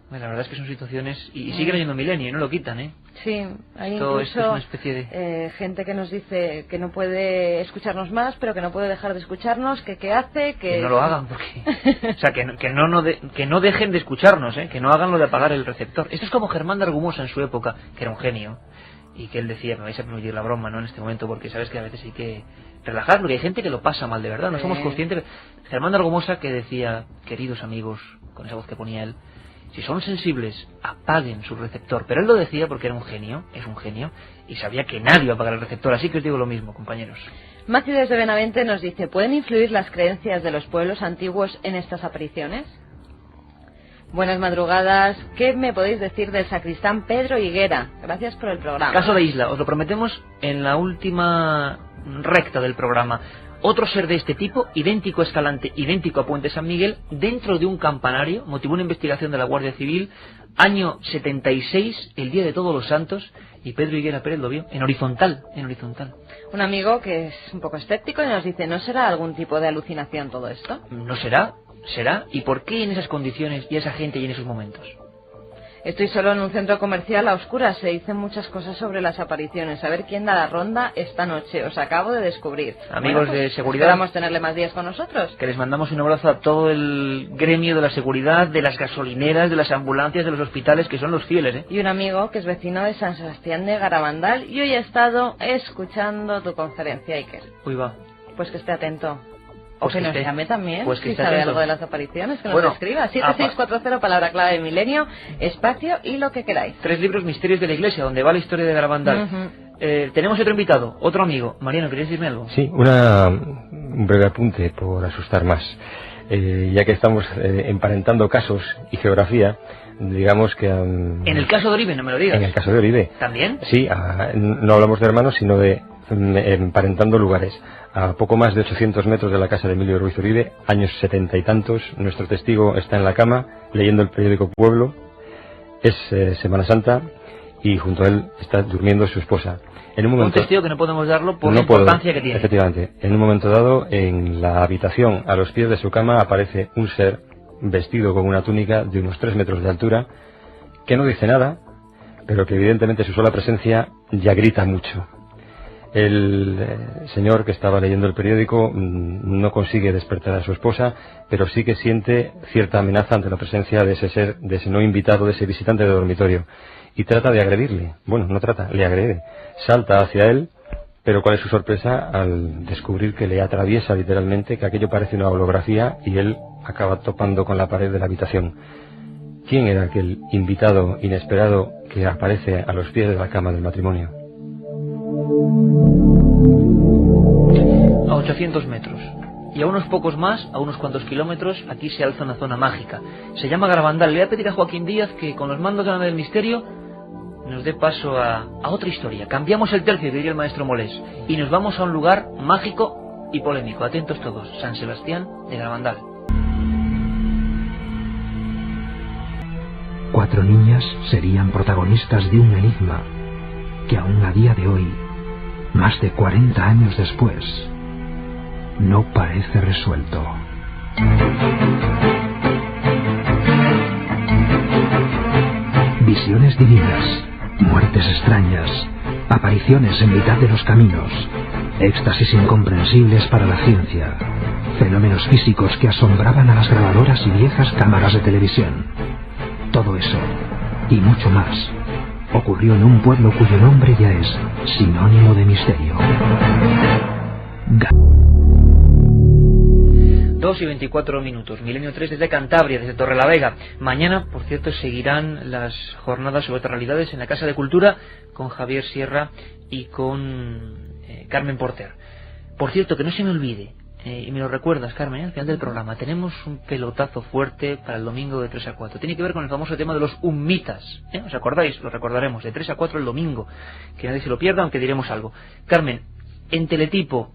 Bueno, la verdad es que son situaciones... Y sigue leyendo Milenio y no lo quitan, ¿eh? Sí, hay Esto es incluso una especie de... gente que nos dice que no puede escucharnos más, pero que no puede dejar de escucharnos, que qué hace, que... Que no lo hagan, porque... O sea, que no dejen de escucharnos, ¿eh? Que no hagan lo de apagar el receptor. Esto es como Germán de Argumosa en su época, que era un genio, y que él decía: me vais a permitir la broma, ¿no?, en este momento, porque sabes que a veces hay que relajar, porque hay gente que lo pasa mal, de verdad, no somos conscientes. Germán de Argumosa, que decía: queridos amigos, con esa voz que ponía él, si son sensibles, apaguen su receptor. Pero él lo decía porque era un genio, es un genio, y sabía que nadie iba a apagar el receptor. Así que os digo lo mismo, compañeros. Mati desde Benavente nos dice: ¿pueden influir las creencias de los pueblos antiguos en estas apariciones? Buenas madrugadas. ¿Qué me podéis decir del sacristán Pedro Higuera? Gracias por el programa. Caso de Isla, os lo prometemos en la última recta del programa. Otro ser de este tipo, idéntico a Escalante, idéntico a Puente San Miguel, dentro de un campanario, motivó una investigación de la Guardia Civil, año 76, el día de Todos los Santos, y Pedro Higuera Pérez lo vio en horizontal, Un amigo que es un poco escéptico y nos dice: ¿no será algún tipo de alucinación todo esto? ¿No será? ¿Será? ¿Y por qué en esas condiciones y esa gente y en esos momentos? Estoy solo en un centro comercial a oscuras. Se dicen muchas cosas sobre las apariciones. A ver quién da la ronda esta noche. Os acabo de descubrir. Amigos de seguridad, esperamos tenerle más días con nosotros. Que les mandamos un abrazo a todo el gremio de la seguridad, de las gasolineras, de las ambulancias, de los hospitales, que son los fieles, ¿eh? Y un amigo que es vecino de San Sebastián de Garabandal y hoy ha estado escuchando tu conferencia, Iker. Uy, va. Pues que esté atento. O Pues que que nos esté- llame también, pues que si esté sabe atento. algo de las apariciones, que nos Bueno, escriba. 7640, palabra clave de Milenio, espacio y lo que queráis. 3 libros, Misterios de la Iglesia, donde va la historia de Garabandal. Tenemos otro invitado, otro amigo. Mariano, ¿queréis decirme algo? Sí, un breve apunte por asustar más. Ya que estamos emparentando casos y geografía, digamos que... En el caso de Oribe, no me lo digas. En el caso de Oribe. ¿También? Sí, no hablamos de hermanos, sino de emparentando lugares. A poco más de 800 metros de la casa de Emilio Ruiz Oribe, años 70 y tantos, nuestro testigo está en la cama leyendo el periódico Pueblo. Es Semana Santa y junto a él está durmiendo su esposa. En un momento, Un testigo que no podemos darlo por no la puedo, importancia que tiene. Efectivamente. En un momento dado, en la habitación, a los pies de su cama, aparece un ser vestido con una túnica de unos 3 metros de altura, que no dice nada, pero que evidentemente su sola presencia ya grita mucho. El señor que estaba leyendo el periódico no consigue despertar a su esposa, pero sí que siente cierta amenaza ante la presencia de ese ser, de ese no invitado, de ese visitante de dormitorio, y trata de agredirle. Bueno, no trata, le agrede. Salta hacia él, pero cuál es su sorpresa al descubrir que le atraviesa literalmente, que aquello parece una holografía y él acaba topando con la pared de la habitación. ¿Quién era aquel invitado inesperado que aparece a los pies de la cama del matrimonio? A 800 metros. Y a unos pocos más, a unos cuantos kilómetros, aquí se alza una zona mágica. Se llama Garabandal. Le voy a pedir a Joaquín Díaz que, con los mandos de la nave del misterio, nos dé paso a otra historia. Cambiamos el tercio, diría el maestro Molés, y nos vamos a un lugar mágico y polémico. Atentos todos. San Sebastián de Garabandal. 4 niñas serían protagonistas de un enigma que aún a día de hoy, más de 40 años después, no parece resuelto. Visiones divinas, muertes extrañas, apariciones en mitad de los caminos, éxtasis incomprensibles para la ciencia, fenómenos físicos que asombraban a las grabadoras y viejas cámaras de televisión. Todo eso, y mucho más, ocurrió en un pueblo cuyo nombre ya es sinónimo de misterio. 2 y 24 minutos. Milenio 3 desde Cantabria, desde Torrelavega. Mañana, por cierto, seguirán las jornadas sobre otras realidades en la Casa de Cultura con Javier Sierra y con Carmen Porter. Por cierto, que no se me olvide, y me lo recuerdas, Carmen, al final del programa, tenemos un pelotazo fuerte para el domingo de 3 a 4. Tiene que ver con el famoso tema de los ummitas. ¿Os acordáis? Lo recordaremos, de 3 a 4 el domingo. Que nadie se lo pierda, aunque diremos algo. Carmen, en Teletipo,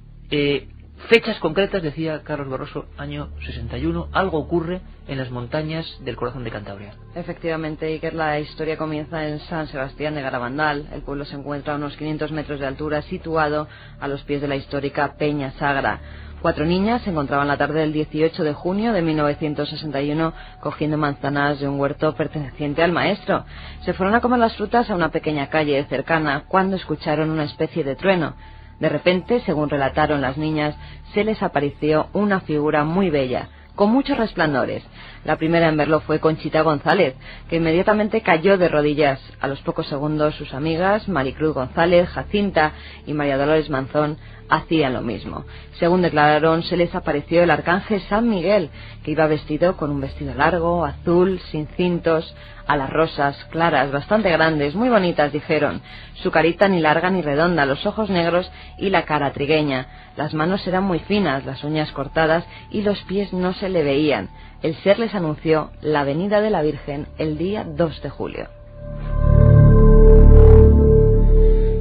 Fechas concretas, decía Carlos Barroso, año 61, algo ocurre en las montañas del corazón de Cantabria. Efectivamente, Iker, la historia comienza en San Sebastián de Garabandal. El pueblo se encuentra a unos 500 metros de altura, situado a los pies de la histórica Peña Sagra. 4 niñas se encontraban la tarde del 18 de junio de 1961 cogiendo manzanas de un huerto perteneciente al maestro. Se fueron a comer las frutas a una pequeña calle cercana cuando escucharon una especie de trueno. De repente, según relataron las niñas, se les apareció una figura muy bella, con muchos resplandores. La primera en verlo fue Conchita González, que inmediatamente cayó de rodillas. A los pocos segundos, sus amigas Maricruz González, Jacinta y María Dolores Manzón hacían lo mismo. Según declararon, se les apareció el arcángel San Miguel, que iba vestido con un vestido largo, azul, sin cintos, alas rosas, claras, bastante grandes, muy bonitas, dijeron. Su carita ni larga ni redonda, los ojos negros y la cara trigueña. Las manos eran muy finas, las uñas cortadas y los pies no se le veían. El ser les anunció la venida de la Virgen el día 2 de julio.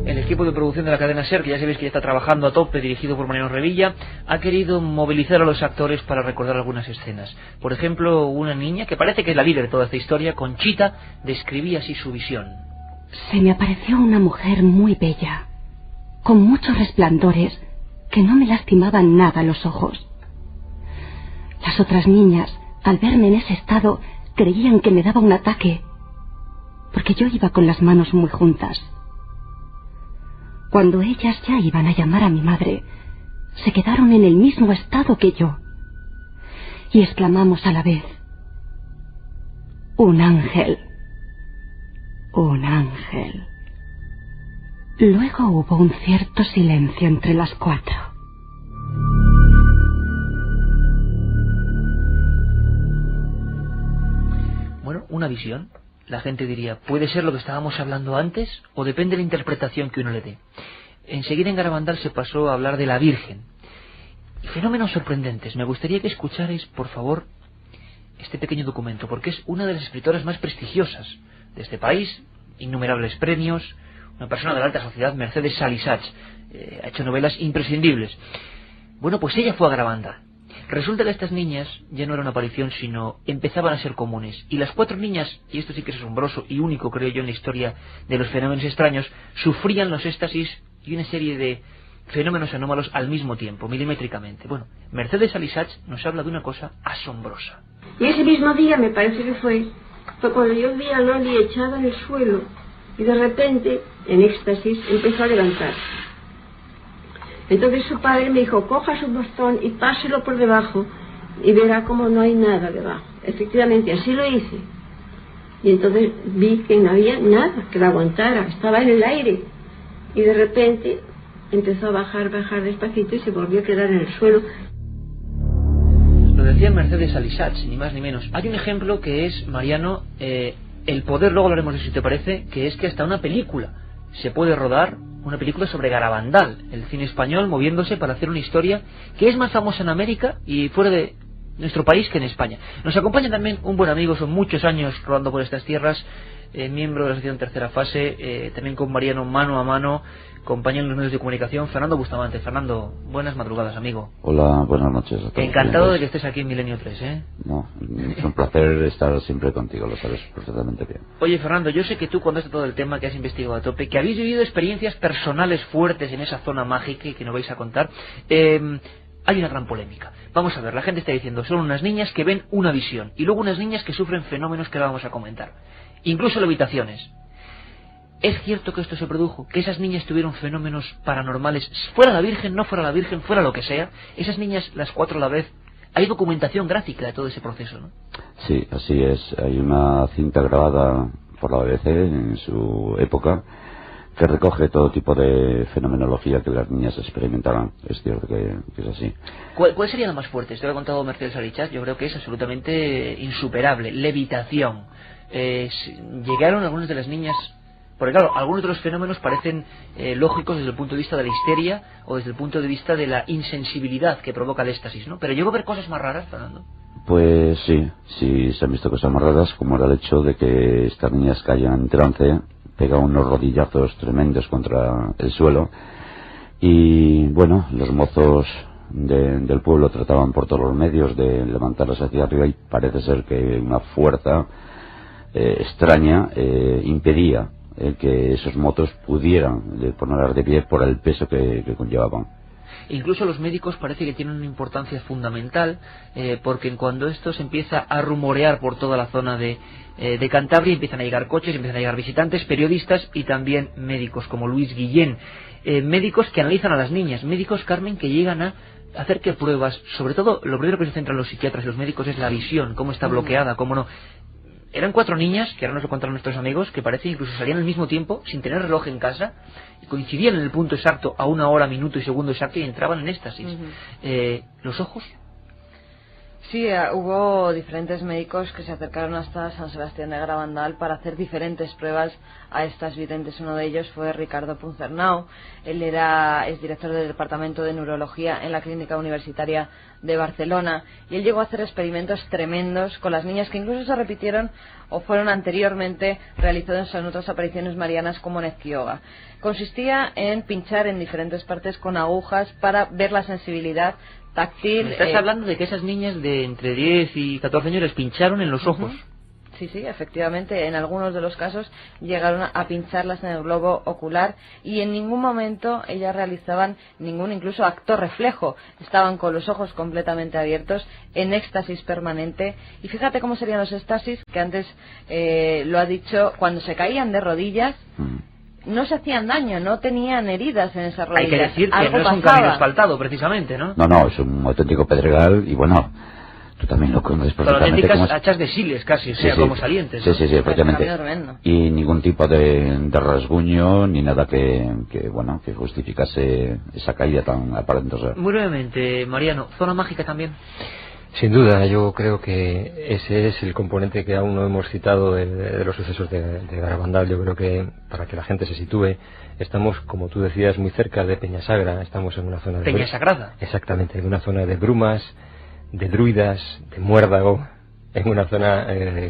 El equipo de producción de la cadena SER, que ya sabéis que ya está trabajando a tope, dirigido por Mariano Revilla, ha querido movilizar a los actores para recordar algunas escenas. Por ejemplo, una niña, que parece que es la líder de toda esta historia, Conchita, describía así su visión. Se me apareció una mujer muy bella, con muchos resplandores que no me lastimaban nada los ojos. Las otras niñas, al verme en ese estado, creían que me daba un ataque, porque yo iba con las manos muy juntas. Cuando ellas ya iban a llamar a mi madre, se quedaron en el mismo estado que yo, y exclamamos a la vez: ¡un ángel! ¡Un ángel! Luego hubo un cierto silencio entre las 4. Bueno, una visión. La gente diría, ¿puede ser lo que estábamos hablando antes? ¿O depende de la interpretación que uno le dé? Enseguida en Garabandal se pasó a hablar de la Virgen. Y fenómenos sorprendentes. Me gustaría que escucharais, por favor, este pequeño documento, porque es una de las escritoras más prestigiosas de este país, innumerables premios, una persona de la alta sociedad, Mercedes Salisach, ha hecho novelas imprescindibles. Bueno, pues ella fue a Garabandal. Resulta que estas niñas ya no era una aparición, sino empezaban a ser comunes. Y las 4 niñas, y esto sí que es asombroso y único, creo yo, en la historia de los fenómenos extraños, sufrían los éxtasis y una serie de fenómenos anómalos al mismo tiempo, milimétricamente. Bueno, Mercedes Salisach nos habla de una cosa asombrosa. Y ese mismo día, me parece que fue cuando yo vi a Loli echada en el suelo y de repente, en éxtasis, empezó a levantarse. Entonces su padre me dijo, coja su bastón y páselo por debajo y verá cómo no hay nada debajo. Efectivamente, así lo hice. Y entonces vi que no había nada que la aguantara, estaba en el aire. Y de repente empezó a bajar despacito y se volvió a quedar en el suelo. Lo decía Mercedes Salisach, ni más ni menos. Hay un ejemplo que es, Mariano, el poder, luego hablaremos de eso si te parece, que es que hasta una película se puede rodar, una película sobre Garabandal, el cine español moviéndose para hacer una historia que es más famosa en América y fuera de nuestro país que en España. Nos acompaña también un buen amigo, son muchos años rodando por estas tierras, miembro de la asociación Tercera Fase, también con Mariano mano a mano, compañero en los medios de comunicación, Fernando Bustamante. Fernando, buenas madrugadas, amigo. Hola, buenas noches a todos. Encantado de que estés aquí en Milenio 3, ¿eh? No, es un placer estar siempre contigo, lo sabes perfectamente bien. Oye, Fernando, yo sé que tú contaste todo el tema, que has investigado a tope, que habéis vivido experiencias personales fuertes en esa zona mágica y que no vais a contar. Hay una gran polémica. Vamos a ver, la gente está diciendo, son unas niñas que ven una visión y luego unas niñas que sufren fenómenos que ahora vamos a comentar. Incluso levitaciones. ¿Es cierto que esto se produjo? ¿Que esas niñas tuvieron fenómenos paranormales? Fuera la Virgen, no fuera la Virgen, fuera lo que sea. Esas niñas, las 4 a la vez, hay documentación gráfica de todo ese proceso, ¿no? Sí, así es. Hay una cinta grabada por la BBC en su época que recoge todo tipo de fenomenología que las niñas experimentaban. Es cierto que es así. ¿Cuál sería la más fuerte? Esto lo ha contado Mercedes Salisach, yo creo que es absolutamente insuperable. Levitación. Llegaron algunas de las niñas... Porque claro, algunos de los fenómenos parecen lógicos desde el punto de vista de la histeria o desde el punto de vista de la insensibilidad que provoca el éxtasis, ¿no? Pero llegó a ver cosas más raras, Fernando. Pues sí se han visto cosas más raras, como era el hecho de que estas niñas caían en trance, pegaban unos rodillazos tremendos contra el suelo y bueno, los mozos del pueblo trataban por todos los medios de levantarlas hacia arriba y parece ser que una fuerza extraña impedía que esos motos pudieran ponerlas de pie por el peso que conllevaban. Incluso los médicos parece que tienen una importancia fundamental, porque cuando esto se empieza a rumorear por toda la zona de Cantabria, empiezan a llegar coches, empiezan a llegar visitantes, periodistas y también médicos como Luis Guillén, médicos que analizan a las niñas, médicos, Carmen, que llegan a hacer que pruebas, sobre todo lo primero que se centran los psiquiatras y los médicos es la visión, cómo está bloqueada, cómo no. Eran 4 niñas, que ahora nos lo contaron nuestros amigos, que parece incluso salían al mismo tiempo, sin tener reloj en casa, y coincidían en el punto exacto, a 1 hora, minuto y segundo exacto, y entraban en éxtasis. ¿Los ojos? Sí, hubo diferentes médicos que se acercaron hasta San Sebastián de Garabandal para hacer diferentes pruebas a estas videntes. Uno de ellos fue Ricardo Puncernau. Él es director del Departamento de Neurología en la Clínica Universitaria de Barcelona, y él llegó a hacer experimentos tremendos con las niñas que incluso se repitieron o fueron anteriormente realizados en otras apariciones marianas como en Ezquioga. Consistía en pinchar en diferentes partes con agujas para ver la sensibilidad táctil. ¿Me estás hablando de que esas niñas de entre 10 y 14 años les pincharon en los ojos? Sí, efectivamente, en algunos de los casos llegaron a pincharlas en el globo ocular, y en ningún momento ellas realizaban ningún incluso acto reflejo. Estaban con los ojos completamente abiertos, en éxtasis permanente. Y fíjate cómo serían los éxtasis, que antes lo ha dicho, cuando se caían de rodillas, no se hacían daño, no tenían heridas en esas rodillas. Hay que decir que algo no es un camino asfaltado, precisamente, ¿no? No, es un auténtico pedregal, y bueno, tú también lo conoces perfectamente. Pero auténticas hachas de siles casi, como salientes, ¿no? Sí, efectivamente. Y ningún tipo de rasguño, ni nada que justificase esa caída tan aparentosa. Muy brevemente, Mariano, ¿zona mágica también? Sin duda, yo creo que ese es el componente que aún no hemos citado de los sucesos de Garabandal. Yo creo que, para que la gente se sitúe, estamos, como tú decías, muy cerca de Peñasagra. Estamos en una zona de... ¿Peñasagrada? Exactamente, en una zona de brumas, de druidas, de muérdago, en una zona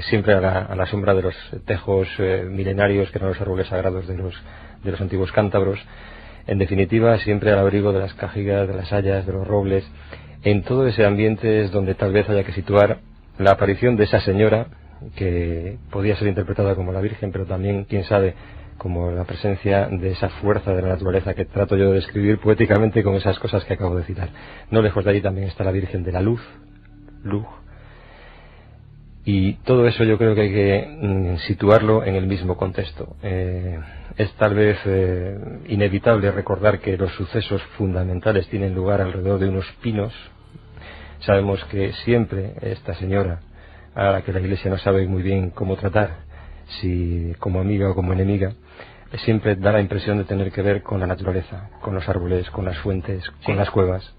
siempre a la sombra de los tejos milenarios que eran los árboles sagrados de los antiguos cántabros. En definitiva, siempre al abrigo de las cajigas, de las hayas, de los robles. En todo ese ambiente es donde tal vez haya que situar la aparición de esa señora, que podía ser interpretada como la Virgen, pero también, quién sabe, como la presencia de esa fuerza de la naturaleza que trato yo de describir poéticamente con esas cosas que acabo de citar. No lejos de allí también está la Virgen de la Luz, y todo eso yo creo que hay que situarlo en el mismo contexto. Es tal vez inevitable recordar que los sucesos fundamentales tienen lugar alrededor de unos pinos. Sabemos que siempre esta señora, a la que la Iglesia no sabe muy bien cómo tratar, si como amiga o como enemiga, siempre da la impresión de tener que ver con la naturaleza, con los árboles, con las fuentes, con las cuevas.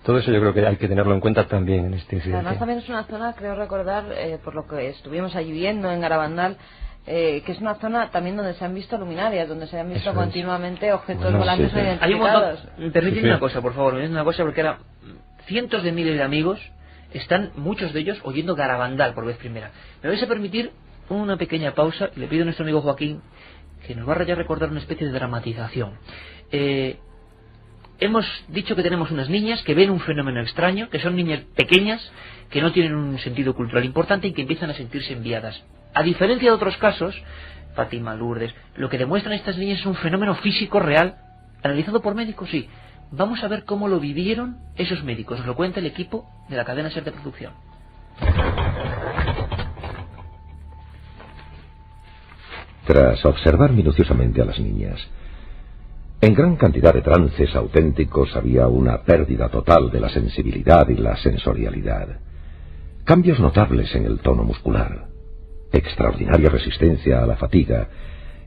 Todo eso yo creo que hay que tenerlo en cuenta también en este incidente. Además también es una zona, creo recordar, por lo que estuvimos allí viendo en Garabandal, que es una zona también donde se han visto luminarias, donde se han visto eso continuamente objetos volantes no identificados. Hay un montón. Permíteme una cosa, por favor, una cosa, porque era cientos de miles de amigos, están muchos de ellos oyendo Garabandal por vez primera. Me vais a permitir una pequeña pausa, y le pido a nuestro amigo Joaquín que nos va a recordar una especie de dramatización. Hemos dicho que tenemos unas niñas que ven un fenómeno extraño, que son niñas pequeñas, que no tienen un sentido cultural importante y que empiezan a sentirse enviadas. A diferencia de otros casos, Fátima, Lourdes, lo que demuestran estas niñas es un fenómeno físico real, analizado por médicos, sí. Vamos a ver cómo lo vivieron esos médicos. Nos lo cuenta el equipo de la cadena SER de producción. Tras observar minuciosamente a las niñas, en gran cantidad de trances auténticos había una pérdida total de la sensibilidad y la sensorialidad. Cambios notables en el tono muscular, extraordinaria resistencia a la fatiga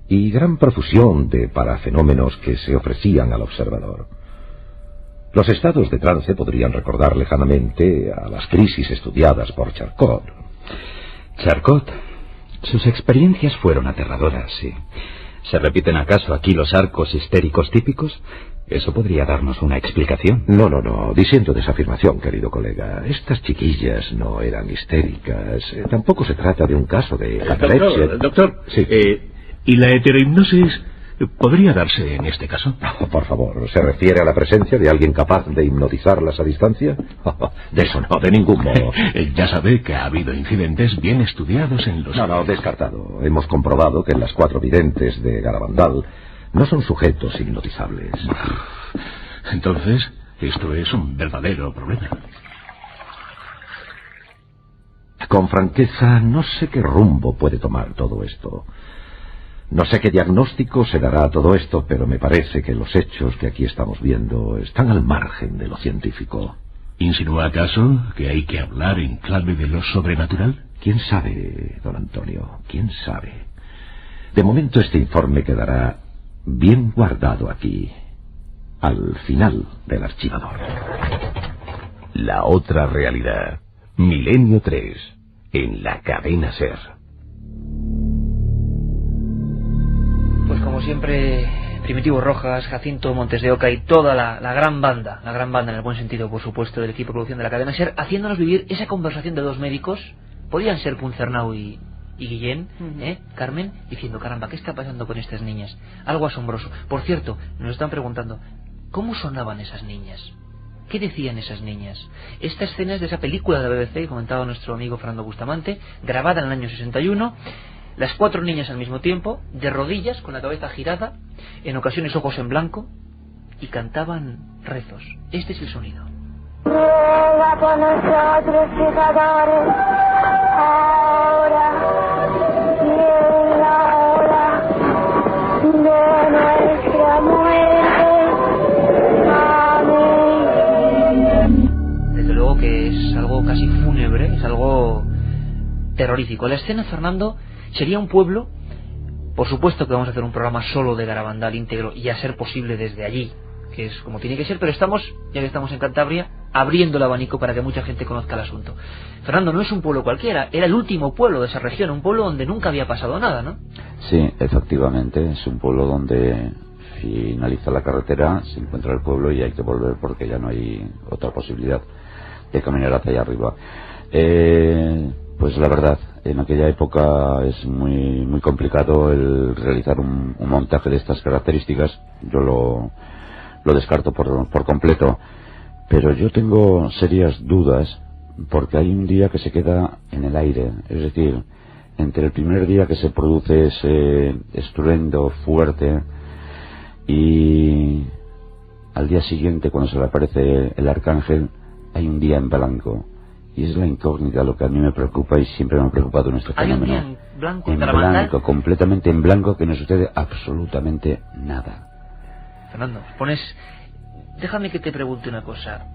y gran profusión de parafenómenos que se ofrecían al observador. Los estados de trance podrían recordar lejanamente a las crisis estudiadas por Charcot. Charcot, sus experiencias fueron aterradoras, sí. ¿Se repiten acaso aquí los arcos histéricos típicos? Eso podría darnos una explicación. No, disiento de esa afirmación, querido colega. Estas chiquillas no eran histéricas. Tampoco se trata de un caso de catalepsia. Doctor, sí. ¿Y la heterohipnosis ¿Podría darse en este caso? Oh, por favor, ¿se refiere a la presencia de alguien capaz de hipnotizarlas a distancia? De eso no, de ningún modo. Ya sabe que ha habido incidentes bien estudiados en los... No, descartado. Hemos comprobado que las 4 videntes de Garabandal no son sujetos hipnotizables. Entonces, esto es un verdadero problema. Con franqueza, no sé qué rumbo puede tomar todo esto. No sé qué diagnóstico se dará a todo esto, pero me parece que los hechos que aquí estamos viendo están al margen de lo científico. ¿Insinúa acaso que hay que hablar en clave de lo sobrenatural? ¿Quién sabe, don Antonio? ¿Quién sabe? De momento este informe quedará bien guardado aquí, al final del archivador. La otra realidad. Milenio 3, en la cadena SER. Pues como siempre, Primitivo Rojas, Jacinto Montes de Oca y toda la gran banda en el buen sentido, por supuesto, del equipo de producción de la cadena SER, haciéndonos vivir esa conversación de 2 médicos, podían ser Puncernau y Guillén, Carmen, diciendo, caramba, ¿qué está pasando con estas niñas? Algo asombroso. Por cierto, nos están preguntando, ¿cómo sonaban esas niñas? ¿Qué decían esas niñas? Esta escena es de esa película de la BBC que comentaba nuestro amigo Fernando Bustamante, grabada en el año 61, las 4 niñas al mismo tiempo, de rodillas, con la cabeza girada, en ocasiones ojos en blanco, y cantaban rezos. Este es el sonido. Ruega por nosotros pecadores, ahora y en la hora de nuestra muerte. Amén. Desde luego que es algo casi fúnebre, es algo terrorífico. La escena, Fernando, sería un pueblo, por supuesto que vamos a hacer un programa solo de Garabandal íntegro y a ser posible desde allí, que es como tiene que ser, pero estamos, ya que estamos en Cantabria, abriendo el abanico para que mucha gente conozca el asunto. Fernando, no es un pueblo cualquiera, era el último pueblo de esa región, un pueblo donde nunca había pasado nada, ¿no? Sí, efectivamente, es un pueblo donde finaliza la carretera, se encuentra el pueblo y hay que volver porque ya no hay otra posibilidad de caminar hacia allá arriba. Pues la verdad, en aquella época es muy complicado el realizar un montaje de estas características. Yo lo descarto por completo, pero yo tengo serias dudas porque hay un día que se queda en el aire, es decir, entre el primer día que se produce ese estruendo fuerte y al día siguiente, cuando se le aparece el arcángel, hay un día en blanco. Y es la incógnita lo que a mí me preocupa y siempre me ha preocupado en este fenómeno. Hay un día en blanco, en blanco, completamente en blanco, que no sucede absolutamente nada. Fernando, déjame que te pregunte una cosa.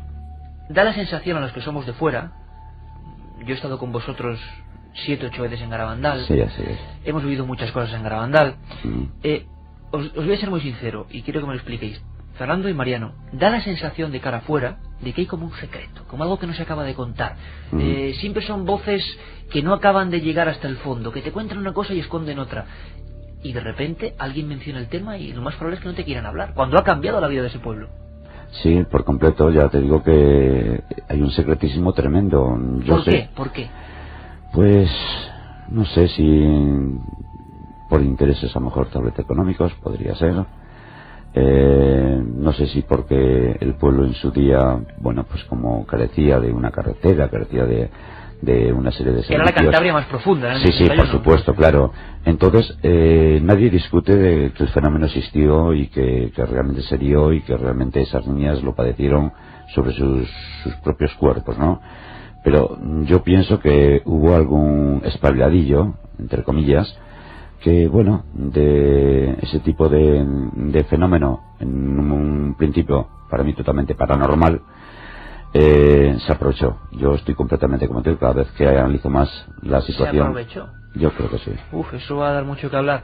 Da la sensación a los que somos de fuera, yo he estado con vosotros 7 o 8 veces en Garabandal, sí, así es. Hemos vivido muchas cosas en Garabandal, os voy a ser muy sincero y quiero que me lo expliquéis. Fernando y Mariano, da la sensación de cara afuera de que hay como un secreto, como algo que no se acaba de contar. Siempre son voces que no acaban de llegar hasta el fondo, que te cuentan una cosa y esconden otra. Y de repente alguien menciona el tema y lo más probable es que no te quieran hablar, cuando ha cambiado la vida de ese pueblo. Sí, por completo, ya te digo que hay un secretísimo tremendo. ¿Por qué? Pues no sé si por intereses a lo mejor tal vez económicos, podría ser. No sé si porque el pueblo en su día, bueno, pues como carecía de una carretera, carecía de una serie de servicios. Era la Cantabria más profunda, ¿no? Sí, por supuesto, claro. Entonces, nadie discute de que el fenómeno existió y que realmente se dio y que realmente esas niñas lo padecieron sobre sus propios cuerpos, ¿no? Pero yo pienso que hubo algún espabiladillo, entre comillas, que bueno, de ese tipo de fenómeno, en un principio para mí totalmente paranormal, se aprovechó. Yo estoy completamente convencido cada vez que analizo más la situación. ¿Se aprovechó? Yo creo que sí. Eso va a dar mucho que hablar.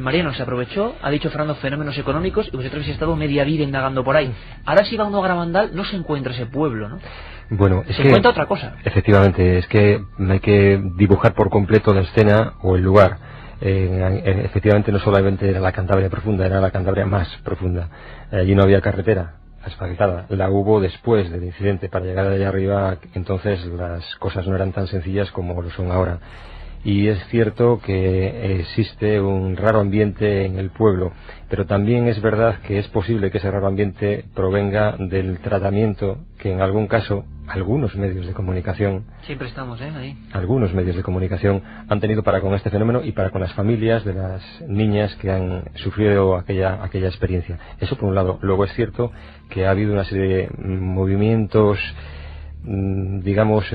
Mariano, se aprovechó, ha dicho Fernando, fenómenos económicos, y vosotros habéis estado media vida indagando por ahí. Ahora si va uno a Garabandal no se encuentra ese pueblo, ¿no? Bueno, se encuentra otra cosa. Efectivamente, es que hay que dibujar por completo la escena o el lugar. Efectivamente no solamente era la Cantabria profunda, era la Cantabria más profunda. Allí no había carretera asfaltada, la hubo después del incidente. Para llegar de allá arriba, entonces las cosas no eran tan sencillas como lo son ahora. y es cierto que existe un raro ambiente en el pueblo, pero también es verdad que es posible que ese raro ambiente provenga del tratamiento que en algún caso algunos medios de comunicación, siempre estamos ahí, algunos medios de comunicación han tenido para con este fenómeno y para con las familias de las niñas que han sufrido aquella experiencia. Eso por un lado. Luego es cierto que ha habido una serie de movimientos, digamos,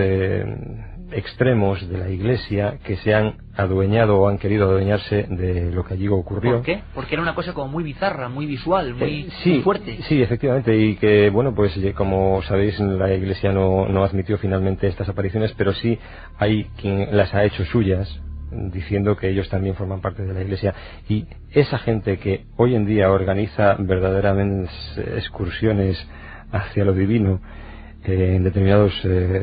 extremos de la Iglesia que se han adueñado o han querido adueñarse de lo que allí ocurrió. ¿Por qué? Porque era una cosa como muy bizarra, muy visual, muy fuerte. Sí, efectivamente, y que, bueno, pues como sabéis, la Iglesia no admitió finalmente estas apariciones, pero sí hay quien las ha hecho suyas, diciendo que ellos también forman parte de la Iglesia. Y esa gente que hoy en día organiza verdaderamente excursiones hacia lo divino en determinados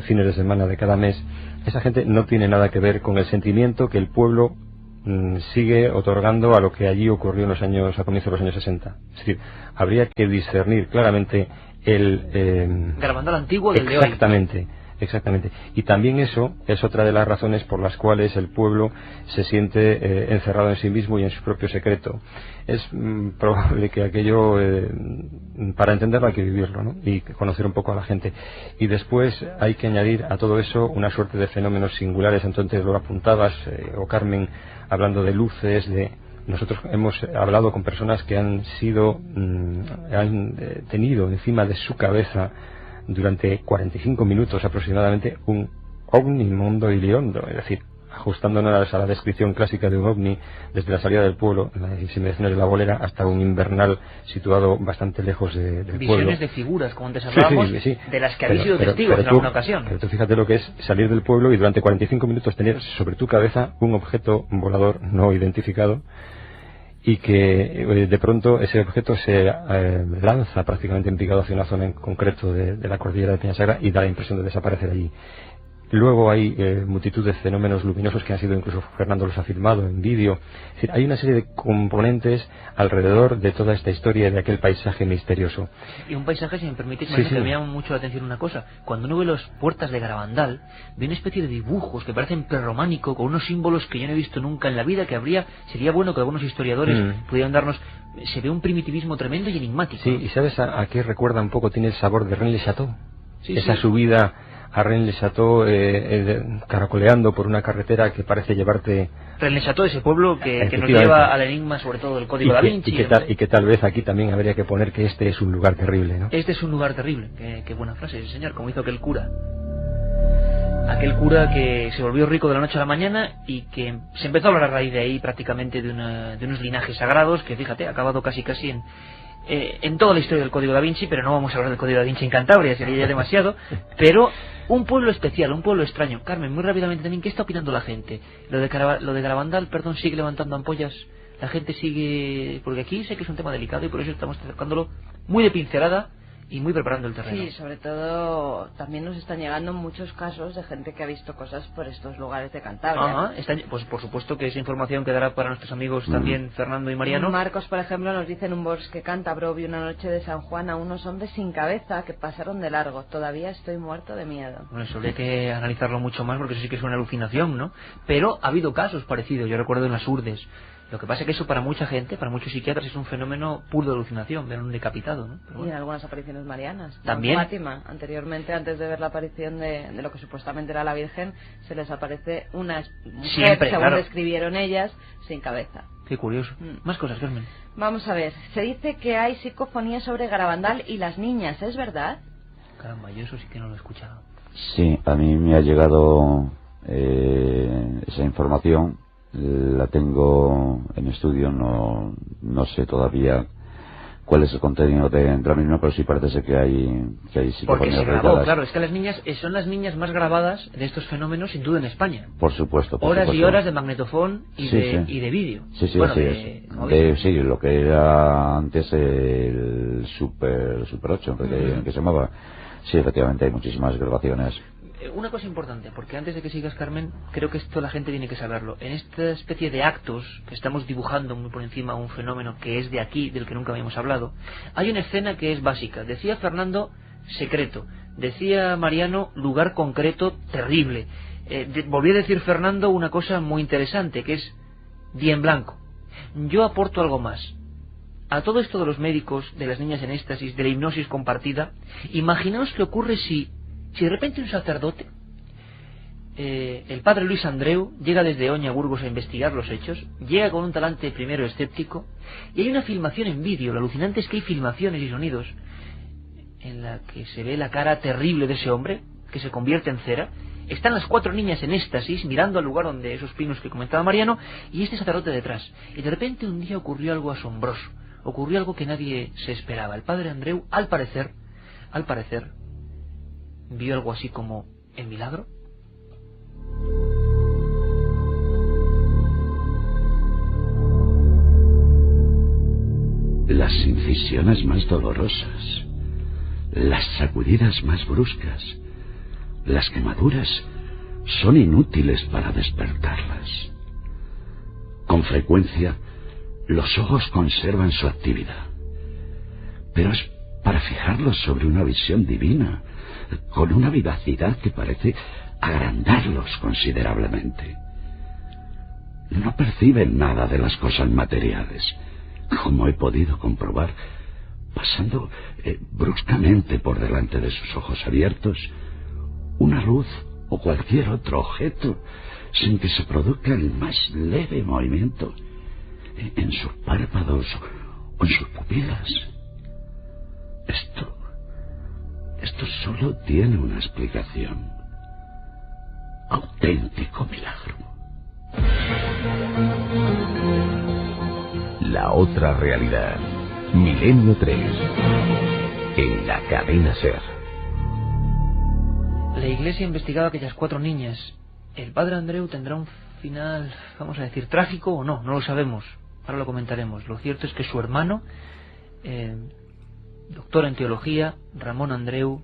fines de semana de cada mes, esa gente no tiene nada que ver con el sentimiento que el pueblo sigue otorgando a lo que allí ocurrió en los años, a comienzos de los años 60. Es decir, habría que discernir claramente el Garabandal antiguo del de hoy. Exactamente. Y también eso es otra de las razones por las cuales el pueblo se siente encerrado en sí mismo y en su propio secreto. Es probable que aquello, para entenderlo hay que vivirlo, ¿no? Y conocer un poco a la gente. Y después hay que añadir a todo eso una suerte de fenómenos singulares. Entonces lo apuntabas, o Carmen, hablando de luces, nosotros hemos hablado con personas que han tenido encima de su cabeza durante 45 minutos aproximadamente un ovni mondo iliondo, es decir, ajustándonos a la descripción clásica de un ovni desde la salida del pueblo, en las inmediaciones de la Bolera, hasta un invernal situado bastante lejos del pueblo. Visiones de figuras, como antes hablábamos, sí. De las que habéis sido testigos en alguna ocasión. Pero tú fíjate lo que es salir del pueblo y durante 45 minutos tener sobre tu cabeza un objeto volador no identificado, y que de pronto ese objeto se lanza prácticamente en picado hacia una zona en concreto de la cordillera de Peñasagra y da la impresión de desaparecer allí. Luego hay multitud de fenómenos luminosos que han sido, incluso Fernando los ha filmado en vídeo. Es decir, hay una serie de componentes alrededor de toda esta historia de aquel paisaje misterioso. Y un paisaje, si me permitís, que me llama mucho la atención una cosa. Cuando uno ve las puertas de Garabandal, ve una especie de dibujos que parecen prerrománico, con unos símbolos que yo no he visto nunca en la vida, que sería bueno que algunos historiadores pudieran darnos. Se ve un primitivismo tremendo y enigmático. Sí, y ¿sabes a qué recuerda un poco? Tiene el sabor de Rennes-le-Château. Esa subida a Rennes-le-Château, caracoleando por una carretera que parece llevarte... Rennes-le-Château, ese pueblo que nos lleva al enigma, sobre todo del Código Da Vinci. Y que tal vez aquí también habría que poner que este es un lugar terrible, ¿no? Este es un lugar terrible. Qué buena frase, sí, señor, como hizo aquel cura. Aquel cura que se volvió rico de la noche a la mañana y que se empezó a hablar a raíz de ahí prácticamente de unos linajes sagrados que, fíjate, ha acabado casi en toda la historia del Código Da Vinci, pero no vamos a hablar del Código Da Vinci en Cantabria, sería ya demasiado. Pero un pueblo especial, un pueblo extraño. Carmen, muy rápidamente también, ¿qué está opinando la gente? Lo de Garabandal, sigue levantando ampollas. La gente sigue... Porque aquí sé que es un tema delicado y por eso estamos acercándolo muy de pincelada y muy preparando el terreno. Sí, sobre todo también nos están llegando muchos casos de gente que ha visto cosas por estos lugares de Cantabria. Pues por supuesto que esa información quedará para nuestros amigos también, Fernando y Mariano. Marcos, por ejemplo, nos dice: en un bosque cántabro vi una noche de San Juan a unos hombres sin cabeza que pasaron de largo. Todavía estoy muerto de miedo. Bueno, eso habría que analizarlo mucho más porque eso sí que es una alucinación, ¿no? Pero ha habido casos parecidos, yo recuerdo en las Urdes. Lo que pasa es que eso para mucha gente, para muchos psiquiatras, es un fenómeno puro de alucinación, ver un decapitado, ¿no? Pero bueno. Y en algunas apariciones marianas. También. Fátima, anteriormente, antes de ver la aparición de lo que supuestamente era la Virgen, se les aparece una mujer, según describieron ellas, sin cabeza. Qué curioso. Más cosas, Carmen. Vamos a ver, se dice que hay psicofonías sobre Garabandal y las niñas, ¿es verdad? Caramba, yo eso sí que no lo he escuchado. Sí, a mí me ha llegado esa información. La tengo en estudio, no sé todavía cuál es el contenido de la misma, pero sí parece ser que hay psicofonías. Porque se grabó, claro, es que las niñas son las niñas más grabadas de estos fenómenos, sin duda, en España. Por supuesto. Horas y horas de magnetofón y de vídeo. Sí, lo que era antes el Super 8, que se llamaba. Sí, efectivamente, hay muchísimas grabaciones. Una cosa importante, porque antes de que sigas, Carmen, creo que esto la gente tiene que saberlo. En esta especie de actos que estamos dibujando muy por encima un fenómeno que es de aquí, del que nunca habíamos hablado, hay una escena que es básica. Decía Fernando, secreto. Decía Mariano, lugar concreto, terrible. Volví a decir, Fernando, una cosa muy interesante, que es di en blanco. Yo aporto algo más. A todo esto de los médicos, de las niñas en éxtasis, de la hipnosis compartida, imaginaos qué ocurre si de repente un sacerdote, el padre Luis Andreu, llega desde Oña, Burgos, a investigar los hechos, llega con un talante primero escéptico, y hay una filmación en vídeo. Lo alucinante es que hay filmaciones y sonidos en la que se ve la cara terrible de ese hombre, que se convierte en cera. Están las 4 niñas en éxtasis, mirando al lugar donde esos pinos que comentaba Mariano, y este sacerdote detrás. Y de repente un día ocurrió algo asombroso, ocurrió algo que nadie se esperaba. El padre Andreu, al parecer, vio algo así como el milagro. Las incisiones más dolorosas, las sacudidas más bruscas, las quemaduras son inútiles para despertarlas. Con frecuencia, los ojos conservan su actividad, pero es para fijarlos sobre una visión divina, con una vivacidad que parece agrandarlos considerablemente. No perciben nada de las cosas materiales, como he podido comprobar, pasando bruscamente por delante de sus ojos abiertos una luz o cualquier otro objeto, sin que se produzca el más leve movimiento en sus párpados o en sus pupilas. Esto solo tiene una explicación: auténtico milagro. La otra realidad. Milenio 3. En la cadena SER. La iglesia ha investigado a aquellas 4 niñas. ¿El padre Andreu tendrá un final, vamos a decir, trágico o no? No lo sabemos. Ahora lo comentaremos. Lo cierto es que su hermano, doctor en teología, Ramón Andreu,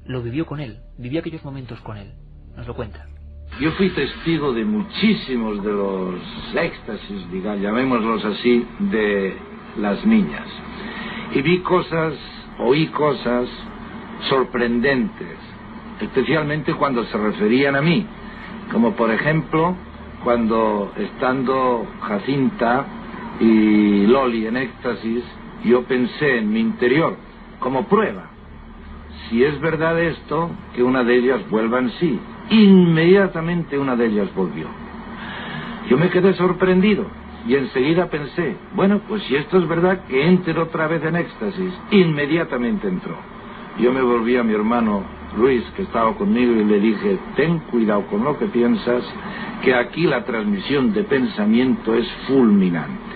lo vivió con él. Vivió aquellos momentos con él. Nos lo cuenta. Yo fui testigo de muchísimos de los éxtasis, digamos, llamémoslos así, de las niñas. Y vi cosas, oí cosas sorprendentes, especialmente cuando se referían a mí. Como por ejemplo, cuando estando Jacinta y Loli en éxtasis, yo pensé en mi interior, como prueba, si es verdad esto, que una de ellas vuelva en sí. Inmediatamente una de ellas volvió. Yo me quedé sorprendido y enseguida pensé, bueno, pues si esto es verdad, que entre otra vez en éxtasis. Inmediatamente entró. Yo me volví a mi hermano Luis, que estaba conmigo, y le dije, ten cuidado con lo que piensas, que aquí la transmisión de pensamiento es fulminante.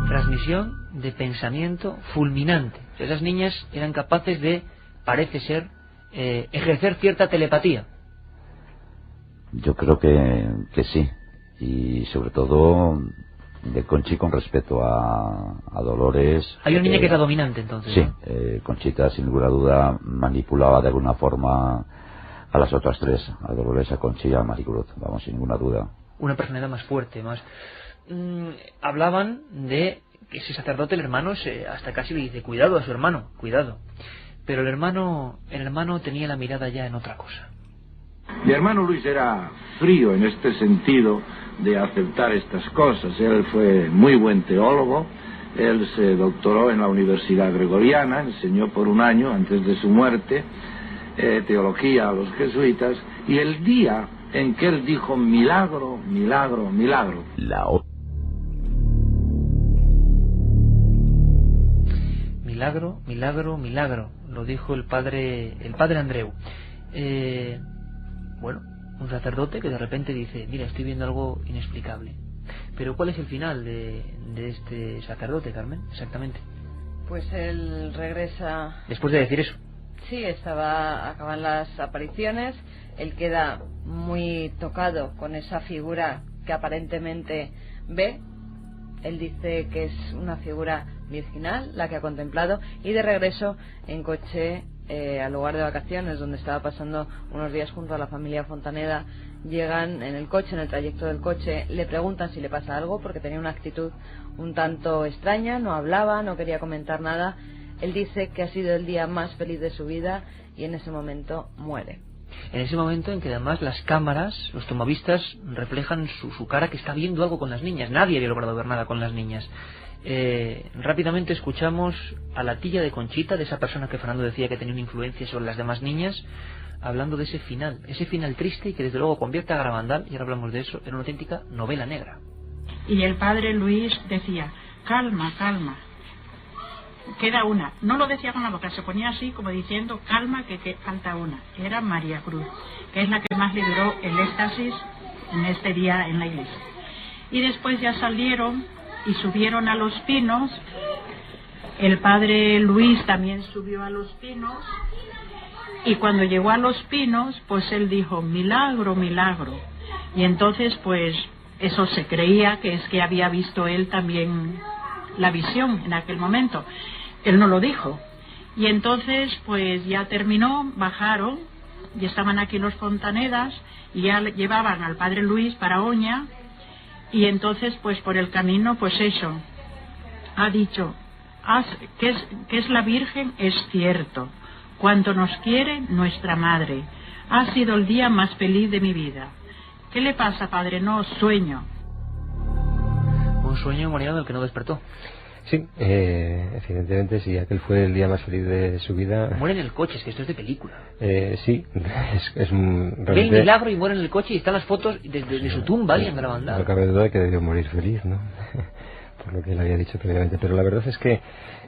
Transmisión de pensamiento fulminante. Esas niñas eran capaces de, parece ser, ejercer cierta telepatía. Yo creo que sí, y sobre todo de Conchi con respecto a Dolores. Hay una niña que era dominante entonces. Sí, ¿no? Conchita sin ninguna duda manipulaba de alguna forma a las otras 3, a Dolores, a Conchi y a Maricruz, vamos, sin ninguna duda. Una personalidad más fuerte, más... hablaban de que ese sacerdote, el hermano, hasta casi le dice, cuidado a su hermano, cuidado. Pero el hermano tenía la mirada ya en otra cosa. Mi hermano Luis era frío en este sentido de aceptar estas cosas. Él fue muy buen teólogo, él se doctoró en la Universidad Gregoriana, enseñó por un año antes de su muerte teología a los jesuitas, y el día en que él dijo milagro, milagro, milagro. Milagro, milagro, milagro, lo dijo el padre Andreu. Bueno, un sacerdote que de repente dice, mira, estoy viendo algo inexplicable. Pero ¿cuál es el final de este sacerdote, Carmen? Exactamente. Pues él regresa... Después de decir eso. Sí, acaban las apariciones, él queda muy tocado con esa figura que aparentemente ve. Él dice que es una figura virginal la que ha contemplado, y de regreso en coche al lugar de vacaciones donde estaba pasando unos días junto a la familia Fontaneda, llegan en el coche, en el trayecto del coche, le preguntan si le pasa algo porque tenía una actitud un tanto extraña, no hablaba, no quería comentar nada. Él dice que ha sido el día más feliz de su vida y en ese momento muere. En ese momento en que además las cámaras, los tomavistas, reflejan su cara, que está viendo algo con las niñas. Nadie había logrado ver nada con las niñas. Rápidamente escuchamos a la tía de Conchita, de esa persona que Fernando decía que tenía una influencia sobre las demás niñas, hablando de ese final triste y que desde luego convierte a Garabandal, y ahora hablamos de eso, en una auténtica novela negra. Y el padre Luis decía, calma, calma, queda una. No lo decía con la boca, se ponía así como diciendo, calma, que falta una. Era María Cruz, que es la que más le duró el éxtasis en este día en la iglesia. Y después ya salieron y subieron a los pinos. El padre Luis también subió a los pinos, y cuando llegó a los pinos, pues él dijo, milagro, milagro. Y entonces pues eso se creía que es que había visto él también la visión en aquel momento. Él no lo dijo. Y entonces pues ya terminó, bajaron, y estaban aquí los Fontanedas, y ya llevaban al padre Luis para Oña. Y entonces pues por el camino pues eso ha dicho, que es la Virgen, es cierto, cuanto nos quiere nuestra madre. Ha sido el día más feliz de mi vida. ¿Qué le pasa, padre? No, sueño. Un sueño, Mariano, del que no despertó. Sí, evidentemente sí, aquel fue el día más feliz de su vida. Muere en el coche, es que esto es de película. Sí, es realmente... Ve el milagro y muere en el coche, y están las fotos de su tumba y en Garabandal. No cabe duda de que debió morir feliz, ¿no? Por lo que él había dicho previamente. Pero la verdad es que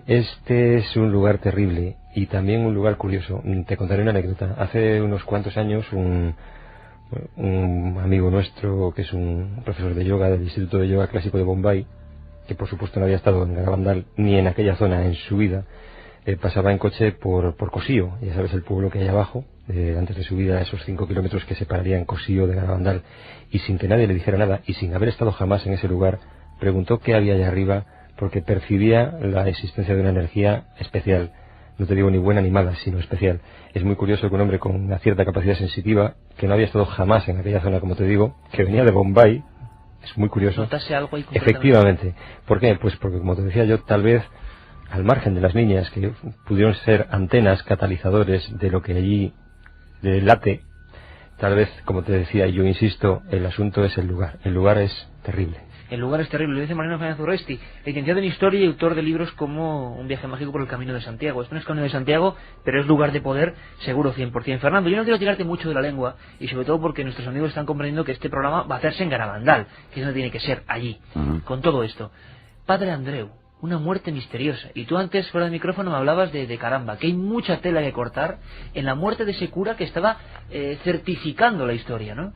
este es un lugar terrible y también un lugar curioso. Te contaré una anécdota. Hace unos cuantos años un amigo nuestro, que es un profesor de yoga del Instituto de Yoga Clásico de Bombay, que por supuesto no había estado en Garabandal ni en aquella zona en su vida, pasaba en coche por Cosío, ya sabes, el pueblo que hay abajo, antes de su vida, esos 5 kilómetros que separarían Cosío de Garabandal, y sin que nadie le dijera nada, y sin haber estado jamás en ese lugar, preguntó qué había allá arriba, porque percibía la existencia de una energía especial. No te digo ni buena ni mala, sino especial. Es muy curioso que un hombre con una cierta capacidad sensitiva, que no había estado jamás en aquella zona, como te digo, que venía de Bombay, es muy curioso. ¿Notase algo ahí? Efectivamente. ¿Por qué? Pues porque, como te decía yo, tal vez al margen de las niñas, que pudieron ser antenas, catalizadores de lo que allí late, tal vez, como te decía, y yo insisto, el asunto es el lugar. El lugar es terrible. El lugar es terrible, lo dice Mariano Fernández Urresti, licenciado en Historia y autor de libros como Un viaje mágico por el Camino de Santiago. Esto no es Camino de Santiago, pero es lugar de poder, seguro 100%. Fernando, yo no quiero tirarte mucho de la lengua, y sobre todo porque nuestros amigos están comprendiendo que este programa va a hacerse en Garabandal, que es donde tiene que ser, allí, con todo esto. Padre Andreu, una muerte misteriosa. Y tú antes, fuera del micrófono, me hablabas de caramba, que hay mucha tela que cortar en la muerte de ese cura que estaba certificando la historia, ¿no?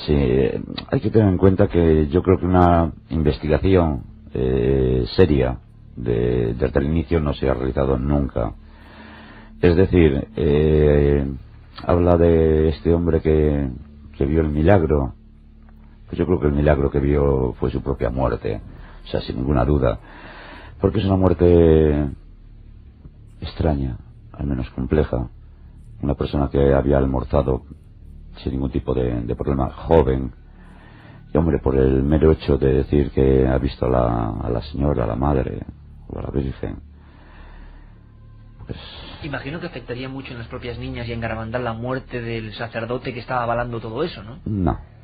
Sí, hay que tener en cuenta que yo creo que una investigación seria desde el inicio no se ha realizado nunca. Es decir, habla de este hombre que vio el milagro. Pues yo creo que el milagro que vio fue su propia muerte, o sea, sin ninguna duda, porque es una muerte extraña, al menos compleja. Una persona que había almorzado sin ningún tipo de problema, joven, y hombre, por el mero hecho de decir que ha visto a la señora, a la madre o a la Virgen, pues... Imagino que afectaría mucho en las propias niñas y en Garabandal la muerte del sacerdote que estaba avalando todo eso, ¿no?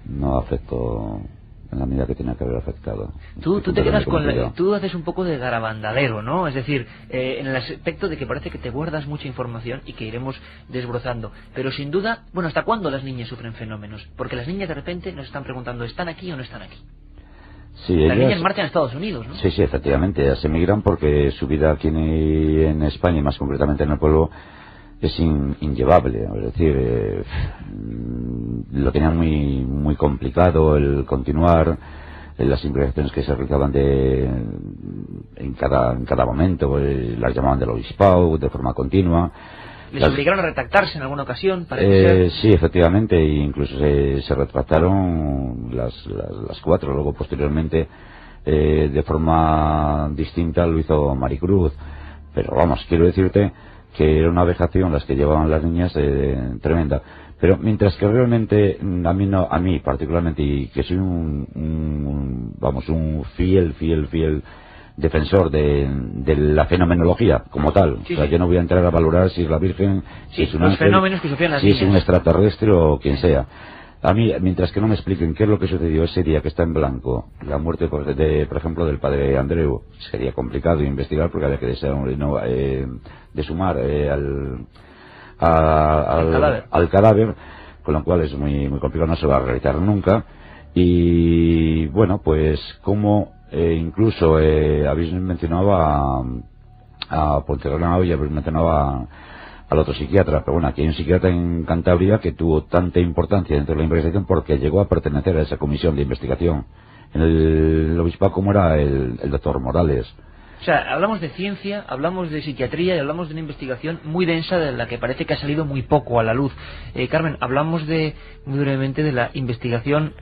No afectó en la medida que tenía que haber afectado. Tú te quedas con tú haces un poco de garabandalero, ¿no? Es decir, en el aspecto de que parece que te guardas mucha información y que iremos desbrozando. Pero sin duda, bueno, ¿hasta cuándo las niñas sufren fenómenos? Porque las niñas de repente nos están preguntando, ¿están aquí o no están aquí? Sí, las niñas marchan a Estados Unidos, ¿no? Sí, efectivamente, ellas emigran porque su vida aquí en España, y más concretamente en el pueblo, es inllevable. Es decir, lo tenían muy complicado el continuar, las investigaciones que se realizaban en cada momento, las llamaban del obispado de forma continua. ¿Les obligaron a retractarse en alguna ocasión? Sí, efectivamente, e incluso se retractaron las 4, luego posteriormente de forma distinta lo hizo Maricruz. Pero vamos, quiero decirte que era una vejación las que llevaban las niñas tremenda. Pero mientras que realmente a mí particularmente, y que soy un fiel defensor de la fenomenología como tal. Sí, o sea, sí. yo no voy a entrar a valorar si es la Virgen, si es un los ángel, fenómenos que sufrían las si es un niñas. extraterrestre o quien sea. A mí, mientras que no me expliquen qué es lo que sucedió ese día que está en blanco, la muerte, por ejemplo, del padre Andreu, sería complicado investigar porque había que deshumar al cadáver, con lo cual es muy, muy complicado, no se va a realizar nunca. Y bueno, pues como incluso habéis mencionado a Pontegrana y habéis mencionado al otro psiquiatra, pero bueno, aquí hay un psiquiatra en Cantabria que tuvo tanta importancia dentro de la investigación porque llegó a pertenecer a esa comisión de investigación. En el obispado, como era el doctor Morales. O sea, hablamos de ciencia, hablamos de psiquiatría y hablamos de una investigación muy densa de la que parece que ha salido muy poco a la luz. Carmen, hablamos muy brevemente de la investigación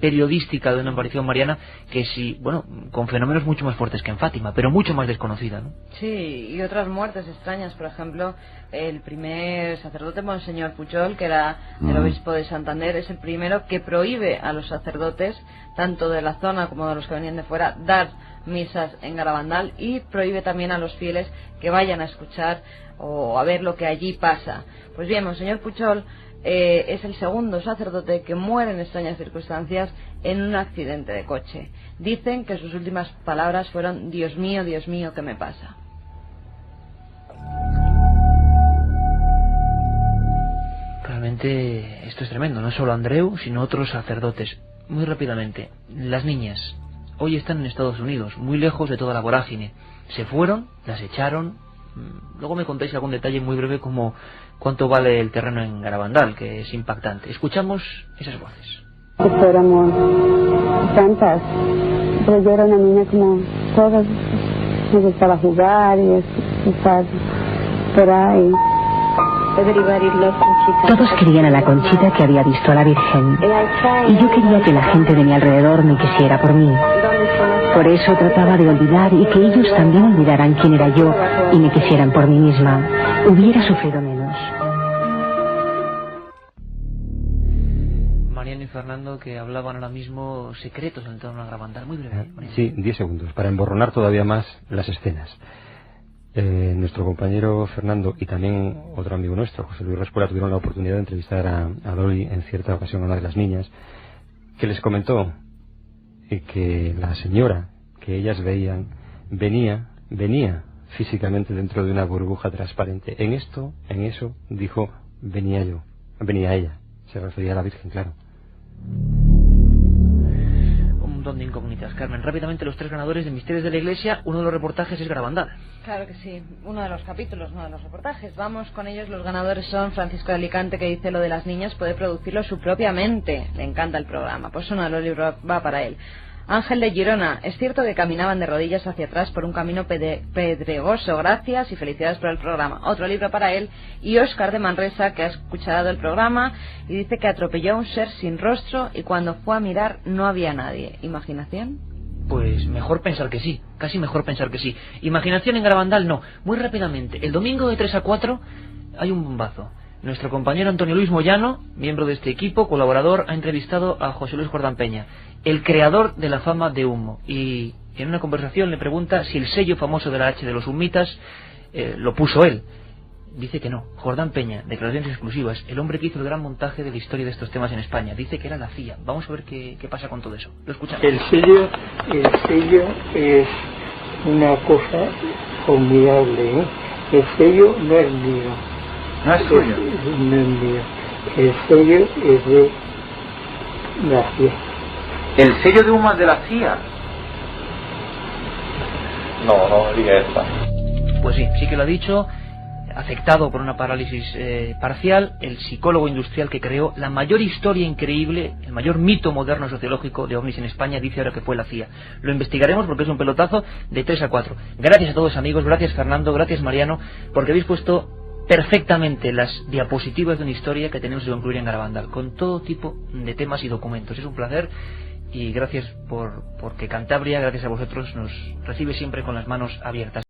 periodística de una aparición mariana que sí, bueno, con fenómenos mucho más fuertes que en Fátima, pero mucho más desconocida, ¿no? Sí, y otras muertes extrañas, por ejemplo, el primer sacerdote, Monseñor Pujol, que era el obispo de Santander, es el primero que prohíbe a los sacerdotes, tanto de la zona como de los que venían de fuera, dar misas en Garabandal, y prohíbe también a los fieles que vayan a escuchar o a ver lo que allí pasa. Pues bien, Monseñor Pujol es el segundo sacerdote que muere en extrañas circunstancias en un accidente de coche. Dicen que sus últimas palabras fueron: Dios mío, ¿qué me pasa? Realmente esto es tremendo, no solo Andreu, sino otros sacerdotes. Muy rápidamente, las niñas hoy están en Estados Unidos, muy lejos de toda la vorágine. Se fueron, las echaron. Luego me contáis algún detalle muy breve como cuánto vale el terreno en Garabandal, que es impactante. Escuchamos esas voces. Éramos tantas, pero yo era una niña como todas, me gustaba jugar y estar por ahí. Todos querían a la Conchita que había visto a la Virgen, y yo quería que la gente de mi alrededor me quisiera por mí. Por eso trataba de olvidar y que ellos también olvidaran quién era yo y me quisieran por mí misma. Hubiera sufrido menos. Mariano y Fernando, que hablaban ahora mismo secretos en torno a Garabandal. Muy breve, Mariano. Sí, 10 segundos, para emborronar todavía más las escenas. Nuestro compañero Fernando y también otro amigo nuestro, José Luis Respuela, tuvieron la oportunidad de entrevistar a Dolly en cierta ocasión, a una de las niñas, que les comentó que la señora que ellas veían venía físicamente dentro de una burbuja transparente. En eso, dijo, venía ella. Se refería a la Virgen, claro. Un montón de incógnitas. Carmen, rápidamente los tres ganadores de Misterios de la Iglesia. Uno de los reportajes es Garabandal. Claro que sí, uno de los capítulos, uno de los reportajes. Vamos con ellos. Los ganadores son Francisco de Alicante, que dice: lo de las niñas puede producirlo su propia mente. Le encanta el programa, pues uno de los libros va para él. Ángel de Girona: es cierto que caminaban de rodillas hacia atrás por un camino pedregoso. Gracias y felicidades por el programa. Otro libro para él. Y Óscar de Manresa, que ha escuchado el programa y dice que atropelló a un ser sin rostro y cuando fue a mirar no había nadie. ¿Imaginación? Pues mejor pensar que sí, casi mejor pensar que sí. Imaginación en Garabandal no. Muy rápidamente, el domingo de 3 a 4 hay un bombazo. Nuestro compañero Antonio Luis Moyano, miembro de este equipo, colaborador, ha entrevistado a José Luis Jordán Peña, el creador de la fama de Humo, y en una conversación le pregunta si el sello famoso de la H de los humitas lo puso él. Dice que no. Jordán Peña, declaraciones exclusivas, el hombre que hizo el gran montaje de la historia de estos temas en España. Dice que era la CIA. Vamos a ver qué pasa con todo eso. Lo escuchamos. El sello es una cosa formidable, ¿eh? El sello no es mío. ¿No es tuyo? No es mío. El sello es de la CIA. ¿El sello de Humo es de la CIA? No diga eso. Pues sí que lo ha dicho. Afectado por una parálisis parcial, el psicólogo industrial que creó la mayor historia increíble, el mayor mito moderno sociológico de ovnis en España, dice ahora que fue la CIA. Lo investigaremos porque es un pelotazo de 3 a 4. Gracias a todos, amigos, gracias Fernando, gracias Mariano, porque habéis puesto perfectamente las diapositivas de una historia que tenemos que concluir en Garabandal, con todo tipo de temas y documentos. Es un placer y gracias porque Cantabria, gracias a vosotros, nos recibe siempre con las manos abiertas.